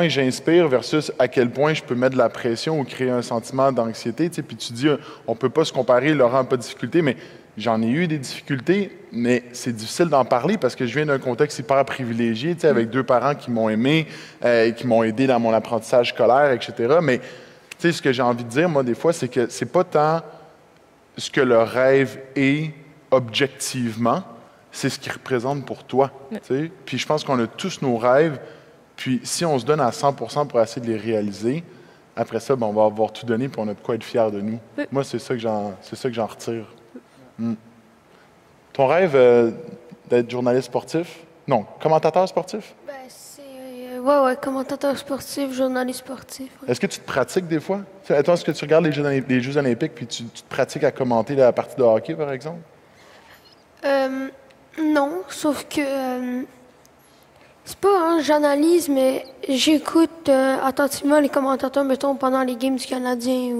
Speaker 7: j'inspire versus à quel point je peux mettre de la pression ou créer un sentiment d'anxiété. Tu sais, puis tu dis, on peut pas se comparer, Laurent n'a pas de difficulté, mais j'en ai eu des difficultés, mais c'est difficile d'en parler parce que je viens d'un contexte hyper privilégié, tu sais, avec deux parents qui m'ont aimé, qui m'ont aidé dans mon apprentissage scolaire, etc. Mais tu sais, ce que j'ai envie de dire, moi, des fois, c'est que c'est pas tant ce que le rêve est objectivement, c'est ce qu'il représente pour toi. Tu sais. Puis je pense qu'on a tous nos rêves, puis si on se donne à 100% pour essayer de les réaliser, après ça, ben, on va avoir tout donné puis on a de quoi être fiers de nous. Moi, c'est ça que j'en retire. Ton rêve d'être journaliste sportif? Non, commentateur sportif?
Speaker 6: Ben, c'est... ouais, commentateur sportif, journaliste sportif. Ouais.
Speaker 7: Est-ce que tu te pratiques des fois? Attends, est-ce que tu regardes les Jeux olympiques puis tu te pratiques à commenter la partie de hockey, par exemple?
Speaker 6: Non, sauf que... c'est pas j'analyse, mais j'écoute attentivement les commentateurs, mettons, pendant les games du Canadien.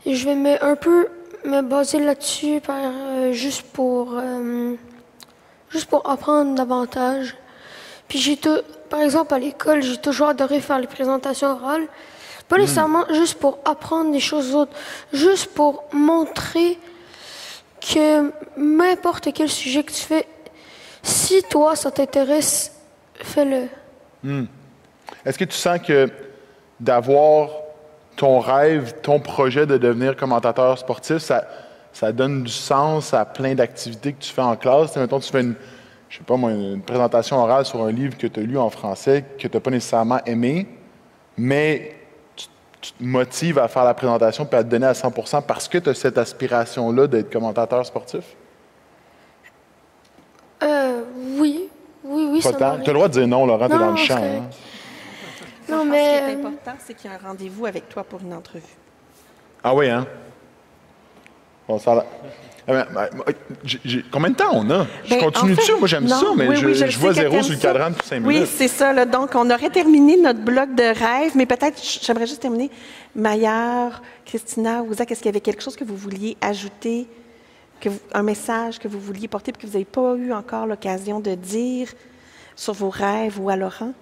Speaker 6: Je vais un peu me baser là-dessus juste pour apprendre davantage. Puis par exemple, à l'école, j'ai toujours adoré faire les présentations orales. Pas nécessairement juste pour apprendre des choses autres, juste pour montrer que n'importe quel sujet que tu fais, si toi, ça t'intéresse, fais-le.
Speaker 7: Est-ce que tu sens que d'avoir ton rêve, ton projet de devenir commentateur sportif, ça donne du sens à plein d'activités que tu fais en classe? T'sais, mettons, tu fais une présentation orale sur un livre que tu as lu en français, que tu n'as pas nécessairement aimé, mais tu te motives à faire la présentation et à te donner à 100% parce que tu as cette aspiration-là d'être commentateur sportif?
Speaker 6: Oui,
Speaker 7: ça m'arrive. Tu as le droit de dire non, Laurent, tu es dans le champ. Hein?
Speaker 1: Non, mais ce qui est important, c'est qu'il y a un rendez-vous avec toi pour une entrevue.
Speaker 7: Ah oui, hein? Bon, ça combien de temps on a? Je continue-tu? Moi, j'aime ça, mais je vois 0 sur le cadran depuis 5 minutes.
Speaker 1: Oui, c'est ça. Là. Donc, on aurait terminé notre bloc de rêve, mais peut-être, j'aimerais juste terminer. Maillard, Christina ou Zach, est-ce qu'il y avait quelque chose que vous vouliez ajouter, un message que vous vouliez porter et que vous n'avez pas eu encore l'occasion de dire sur vos rêves ou à Laurent?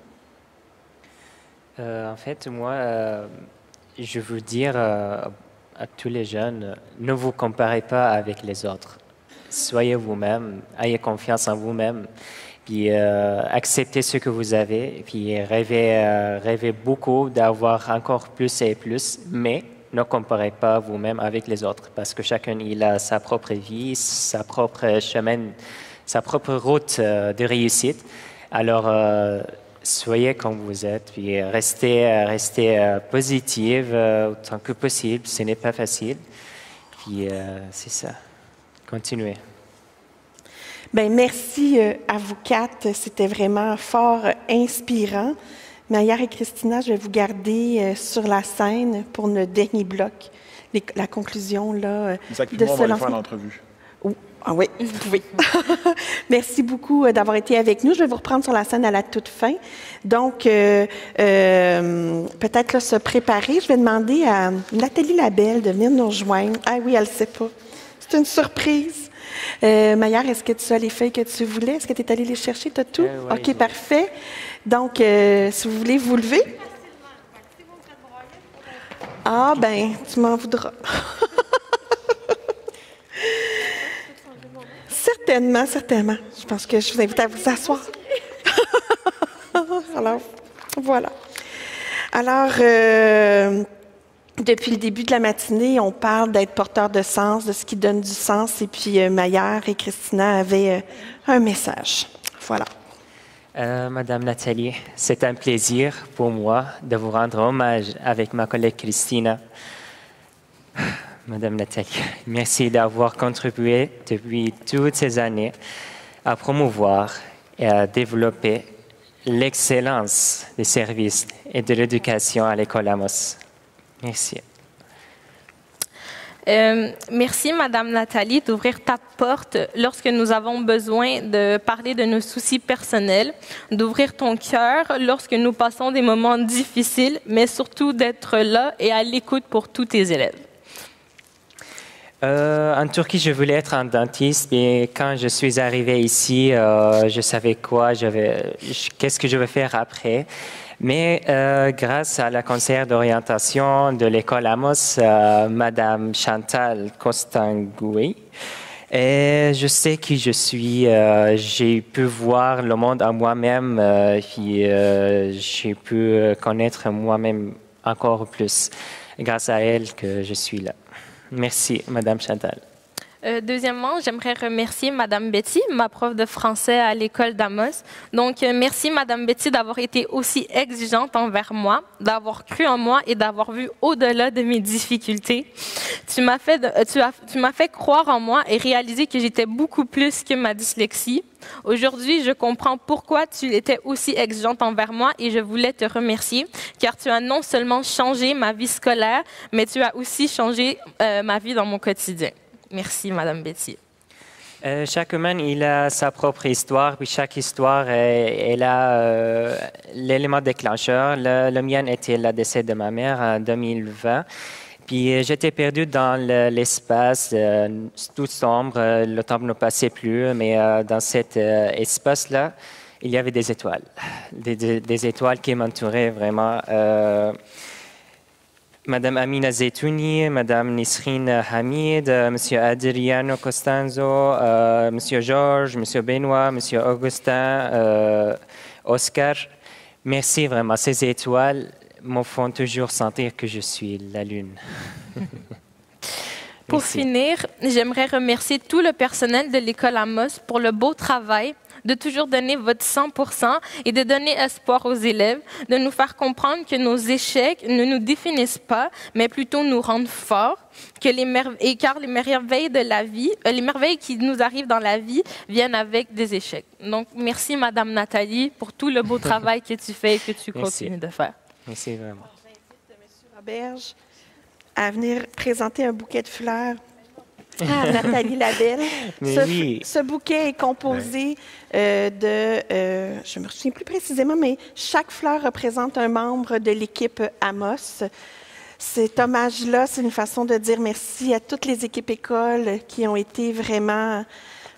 Speaker 21: En fait, moi, je veux dire à tous les jeunes, ne vous comparez pas avec les autres. Soyez vous-même, ayez confiance en vous-même, puis acceptez ce que vous avez, puis rêvez beaucoup d'avoir encore plus et plus, mais ne comparez pas vous-même avec les autres, parce que chacun il a sa propre vie, sa propre chemin, sa propre route de réussite. Alors, soyez comme vous êtes, puis restez positive autant que possible. Ce n'est pas facile. Puis c'est ça. Continuez.
Speaker 1: Bien, merci à vous quatre. C'était vraiment fort inspirant. Maillard et Christina, je vais vous garder sur la scène pour le dernier bloc, la conclusion là, de ce lancement.
Speaker 7: L'entrevue.
Speaker 1: Ah oui, vous pouvez. Merci beaucoup d'avoir été avec nous. Je vais vous reprendre sur la scène à la toute fin. Donc, peut-être là, se préparer. Je vais demander à Nathalie Labelle de venir nous rejoindre. Ah oui, elle ne sait pas. C'est une surprise. Maillard, est-ce que tu as les feuilles que tu voulais? Est-ce que tu es allé les chercher? Tu as tout?
Speaker 21: Oui,
Speaker 1: OK, parfait. Donc, si vous voulez vous lever. Ah, ben, tu m'en voudras. Certainement, certainement. Je pense que je vous invite à vous asseoir. Alors, voilà. Alors, depuis le début de la matinée, on parle d'être porteur de sens, de ce qui donne du sens. Et puis, Maillard et Christina avaient un message. Voilà.
Speaker 21: Madame Nathalie, c'est un plaisir pour moi de vous rendre hommage avec ma collègue Christina. Madame Nathalie, merci d'avoir contribué depuis toutes ces années à promouvoir et à développer l'excellence des services et de l'éducation à l'école Amos. Merci.
Speaker 9: Merci, Madame Nathalie, d'ouvrir ta porte lorsque nous avons besoin de parler de nos soucis personnels, d'ouvrir ton cœur lorsque nous passons des moments difficiles, mais surtout d'être là et à l'écoute pour tous tes élèves.
Speaker 21: En Turquie, je voulais être un dentiste, mais quand je suis arrivé ici, je savais qu'est-ce que je vais faire après. Mais grâce à la conseillère d'orientation de l'école Amos, Madame Chantal Costangoui, et je sais qui je suis. J'ai pu voir le monde en moi-même, puis j'ai pu connaître moi-même encore plus. Grâce à elle que je suis là. Merci, Madame Chantal.
Speaker 9: Deuxièmement, j'aimerais remercier Madame Betty, ma prof de français à l'école d'Amos. Donc, merci Madame Betty d'avoir été aussi exigeante envers moi, d'avoir cru en moi et d'avoir vu au-delà de mes difficultés. Tu m'as fait croire en moi et réaliser que j'étais beaucoup plus que ma dyslexie. Aujourd'hui, je comprends pourquoi tu étais aussi exigeante envers moi et je voulais te remercier car tu as non seulement changé ma vie scolaire, mais tu as aussi changé ma vie dans mon quotidien. Merci, Madame Betty.
Speaker 21: Chaque humain, il a sa propre histoire, puis chaque histoire, elle a l'élément déclencheur. Le mien était le décès de ma mère en 2020. Puis j'étais perdu dans l'espace, tout sombre, le temps ne passait plus, mais dans cet espace-là, il y avait des étoiles, des étoiles qui m'entouraient vraiment. Madame Amina Zetouni, Madame Nisrine Hamid, Monsieur Adriano Costanzo, Monsieur Georges, Monsieur Benoît, Monsieur Augustin, Oscar. Merci vraiment. Ces étoiles me font toujours sentir que je suis la Lune.
Speaker 9: Pour finir, j'aimerais remercier tout le personnel de l'école Amos pour le beau travail, de toujours donner votre 100% et de donner espoir aux élèves, de nous faire comprendre que nos échecs ne nous définissent pas, mais plutôt nous rendent forts, car les merveilles de la vie, les merveilles qui nous arrivent dans la vie viennent avec des échecs. Donc, merci Madame Nathalie pour tout le beau travail que tu fais et que tu continues de faire.
Speaker 21: Merci vraiment.
Speaker 1: J'invite M. Roberge à venir présenter un bouquet de fleurs Ah, Nathalie Labelle.
Speaker 21: Oui.
Speaker 1: Ce bouquet est composé je me souviens plus précisément, mais chaque fleur représente un membre de l'équipe Amos. Cet hommage-là, c'est une façon de dire merci à toutes les équipes écoles qui ont été vraiment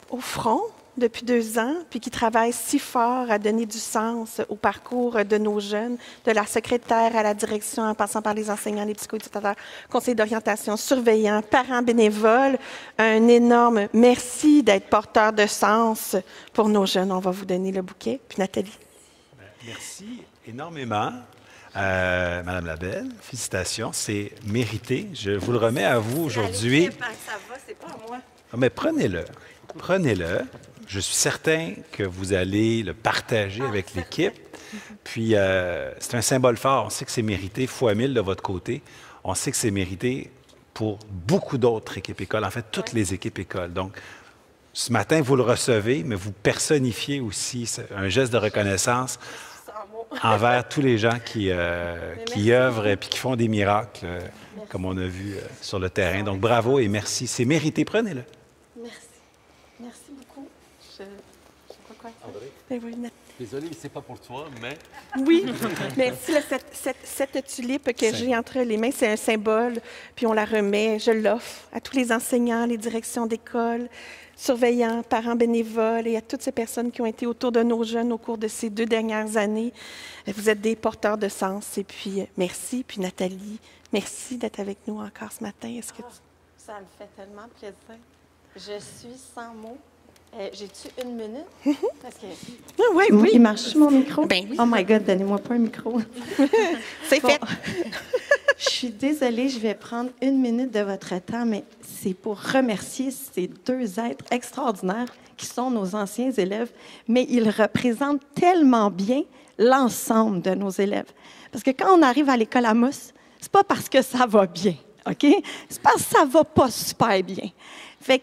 Speaker 1: au front depuis 2 ans, puis qui travaillent si fort à donner du sens au parcours de nos jeunes, de la secrétaire à la direction, en passant par les enseignants, les psychoéducateurs, conseillers d'orientation, surveillants, parents bénévoles. Un énorme merci d'être porteur de sens pour nos jeunes. On va vous donner le bouquet. Puis Nathalie.
Speaker 22: Merci énormément. Madame Labelle, félicitations, c'est mérité. Je vous le remets à vous aujourd'hui.
Speaker 1: Ça va, c'est pas à moi.
Speaker 22: Mais prenez-le. Prenez-le. Je suis certain que vous allez le partager avec l'équipe. Puis, c'est un symbole fort. On sait que c'est mérité fois 1000 de votre côté. On sait que c'est mérité pour beaucoup d'autres équipes écoles, en fait, toutes les équipes écoles. Donc, ce matin, vous le recevez, mais vous personnifiez aussi un geste de reconnaissance envers tous les gens qui œuvrent et qui font des miracles, comme on a vu sur le terrain. Donc, bravo et merci. C'est mérité. Prenez-le.
Speaker 1: Merci. Merci beaucoup. Je sais pas quoi faire.
Speaker 11: André? Désolée, c'est pas pour toi, mais...
Speaker 1: Oui, merci. Là, cette tulipe que j'ai entre les mains, c'est un symbole, puis on la remet, je l'offre à tous les enseignants, les directions d'école, surveillants, parents bénévoles et à toutes ces personnes qui ont été autour de nos jeunes au cours de ces 2 dernières années. Vous êtes des porteurs de sens. Et puis, merci. Puis Nathalie, merci d'être avec nous encore ce matin. Est-ce que
Speaker 15: Ça me fait tellement plaisir. Je suis sans mots. J'ai-tu 1 minute? Parce que...
Speaker 1: oui.
Speaker 15: Il marche mon micro?
Speaker 1: Ben oui.
Speaker 15: Oh my God, donnez-moi pas un micro.
Speaker 1: C'est fait.
Speaker 15: Je suis désolée, je vais prendre 1 minute de votre temps, mais c'est pour remercier ces 2 êtres extraordinaires qui sont nos anciens élèves, mais ils représentent tellement bien l'ensemble de nos élèves. Parce que quand on arrive à l'école Amos, c'est pas parce que ça va bien, OK? C'est parce que ça va pas super bien. Fait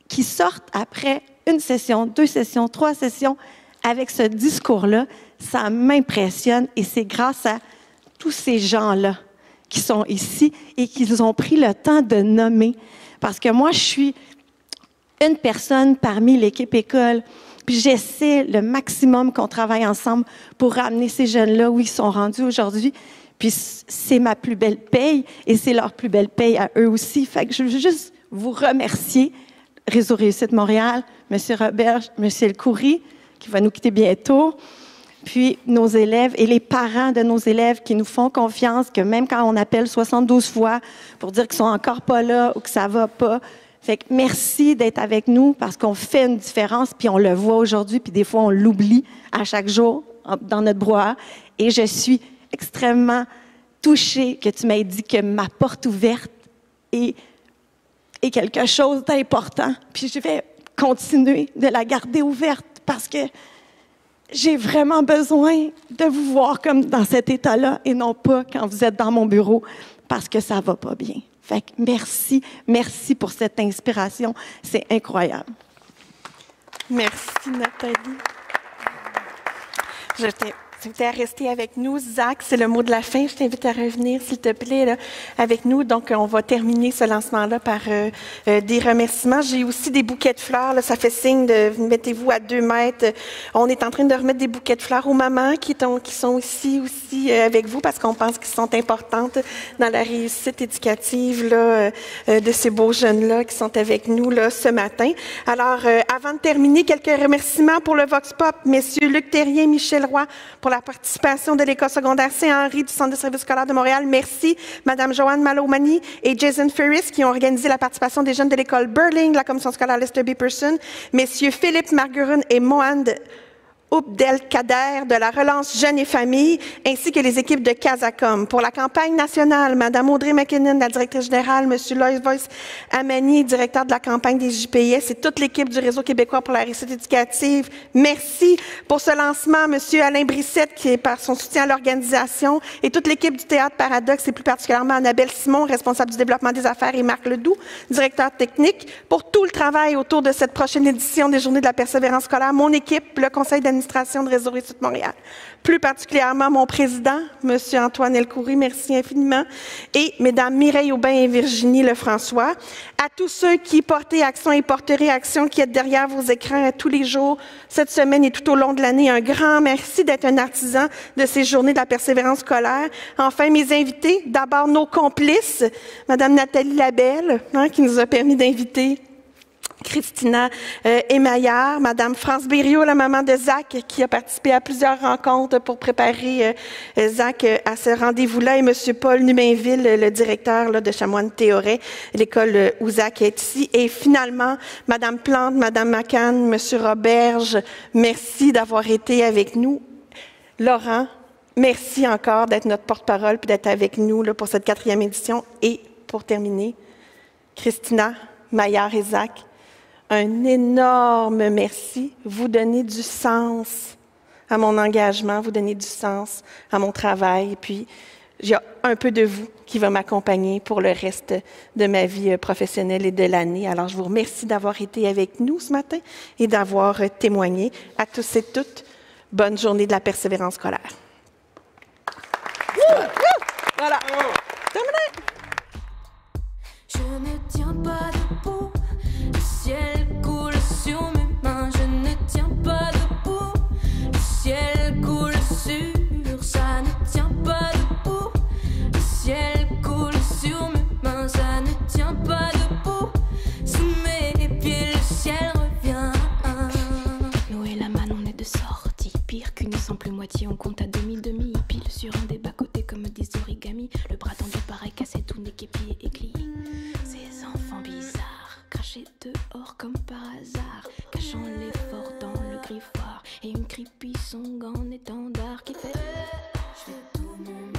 Speaker 15: qu'ils sortent après 1 session, 2 sessions, 3 sessions avec ce discours-là, ça m'impressionne et c'est grâce à tous ces gens-là qui sont ici et qu'ils ont pris le temps de nommer. Parce que moi, je suis une personne parmi l'équipe école, puis j'essaie le maximum qu'on travaille ensemble pour ramener ces jeunes-là où ils sont rendus aujourd'hui. Puis c'est ma plus belle paye et c'est leur plus belle paye à eux aussi. Fait que je veux juste vous remercier, Réseau Réussite Montréal, M. Roberge, M. Elcoury, qui va nous quitter bientôt, puis nos élèves et les parents de nos élèves qui nous font confiance, que même quand on appelle 72 fois pour dire qu'ils sont encore pas là ou que ça va pas. Fait que merci d'être avec nous parce qu'on fait une différence, puis on le voit aujourd'hui, puis des fois on l'oublie à chaque jour dans notre brouhaha. Et je suis extrêmement touchée que tu m'aies dit que ma porte ouverte est quelque chose d'important. Puis je vais continuer de la garder ouverte parce que j'ai vraiment besoin de vous voir comme dans cet état-là et non pas quand vous êtes dans mon bureau parce que ça va pas bien. Fait que merci pour cette inspiration. C'est incroyable.
Speaker 1: Merci, Nathalie. Je t'invite à rester avec nous. Zach, c'est le mot de la fin. Je t'invite à revenir, s'il te plaît, là, avec nous. Donc, on va terminer ce lancement-là par des remerciements. J'ai aussi des bouquets de fleurs. Là, ça fait signe de mettez-vous à 2 mètres. On est en train de remettre des bouquets de fleurs aux mamans qui sont ici aussi avec vous parce qu'on pense qu'ils sont importantes dans la réussite éducative là, de ces beaux jeunes-là qui sont avec nous là, ce matin. Alors, avant de terminer, quelques remerciements pour le Vox Pop. Messieurs Luc Terrien, Michel Roy, pour la participation de l'École secondaire Saint-Henri du Centre de services scolaires de Montréal. Merci. Madame Joanne Malomani et Jason Ferris qui ont organisé la participation des jeunes de l'École Burling, la commission scolaire Lester B. Person. Messieurs Philippe Marguerun et Mohand Oubdelkader de la relance Jeunes et Familles, ainsi que les équipes de Casacom. Pour la campagne nationale, Mme Audrey McKinnon, la directrice générale, M. Lois Voice Amani, directeur de la campagne des JPS, et toute l'équipe du Réseau québécois pour la réussite éducative. Merci pour ce lancement, M. Alain Brissette, qui est par son soutien à l'organisation, et toute l'équipe du Théâtre Paradoxe, et plus particulièrement Annabelle Simon, responsable du développement des affaires, et Marc Ledoux, directeur technique, pour tout le travail autour de cette prochaine édition des Journées de la persévérance scolaire. Mon équipe, le conseil d'administration d'administration de Réseau Réussite Montréal. Plus particulièrement mon président, M. Antoine Elcoury, merci infiniment, et Mesdames Mireille Aubin et Virginie Lefrançois. À tous ceux qui portaient action et porteraient action, qui êtes derrière vos écrans tous les jours, cette semaine et tout au long de l'année, un grand merci d'être un artisan de ces journées de la persévérance scolaire. Enfin, mes invités, d'abord nos complices, Mme Nathalie Labelle, qui nous a permis d'inviter Christina Émaillard, Mme France Berriot, la maman de Zach, qui a participé à plusieurs rencontres pour préparer Zach à ce rendez-vous-là, et M. Paul Numainville, le directeur de Chanoine-Théoret, l'école où Zach est ici. Et finalement, Mme Plante, Mme McCann, M. Roberge, merci d'avoir été avec nous. Laurent, merci encore d'être notre porte-parole et d'être avec nous là, pour cette 4e édition. Et pour terminer, Christina, Maillard et Zach, un énorme merci. Vous donnez du sens à mon engagement, vous donnez du sens à mon travail. Et puis, il y a un peu de vous qui va m'accompagner pour le reste de ma vie professionnelle et de l'année. Alors, je vous remercie d'avoir été avec nous ce matin et d'avoir témoigné. À tous et toutes, bonne journée de la persévérance scolaire. Voilà. Terminé.
Speaker 14: Je ne tiens pas debout. Le ciel coule sur mes mains, je ne tiens pas debout. Le ciel coule sur, ça ne tient pas debout. Le ciel coule sur mes mains, ça ne tient pas debout. Sous mes pieds, le ciel revient.
Speaker 16: Noé la man, on est de sortie. Pire qu'une simple moitié, on compte à demi-demi. Pile sur un des bas-côtés comme des origamis. Le bras tendu pareil, cassé, tout n'est qu'épié et glis. Ces enfants bizarres, crachés dehors comme par hasard, cachant l'effort dans le griffoir, et une creepy song en étendard qui fait je vais tout mon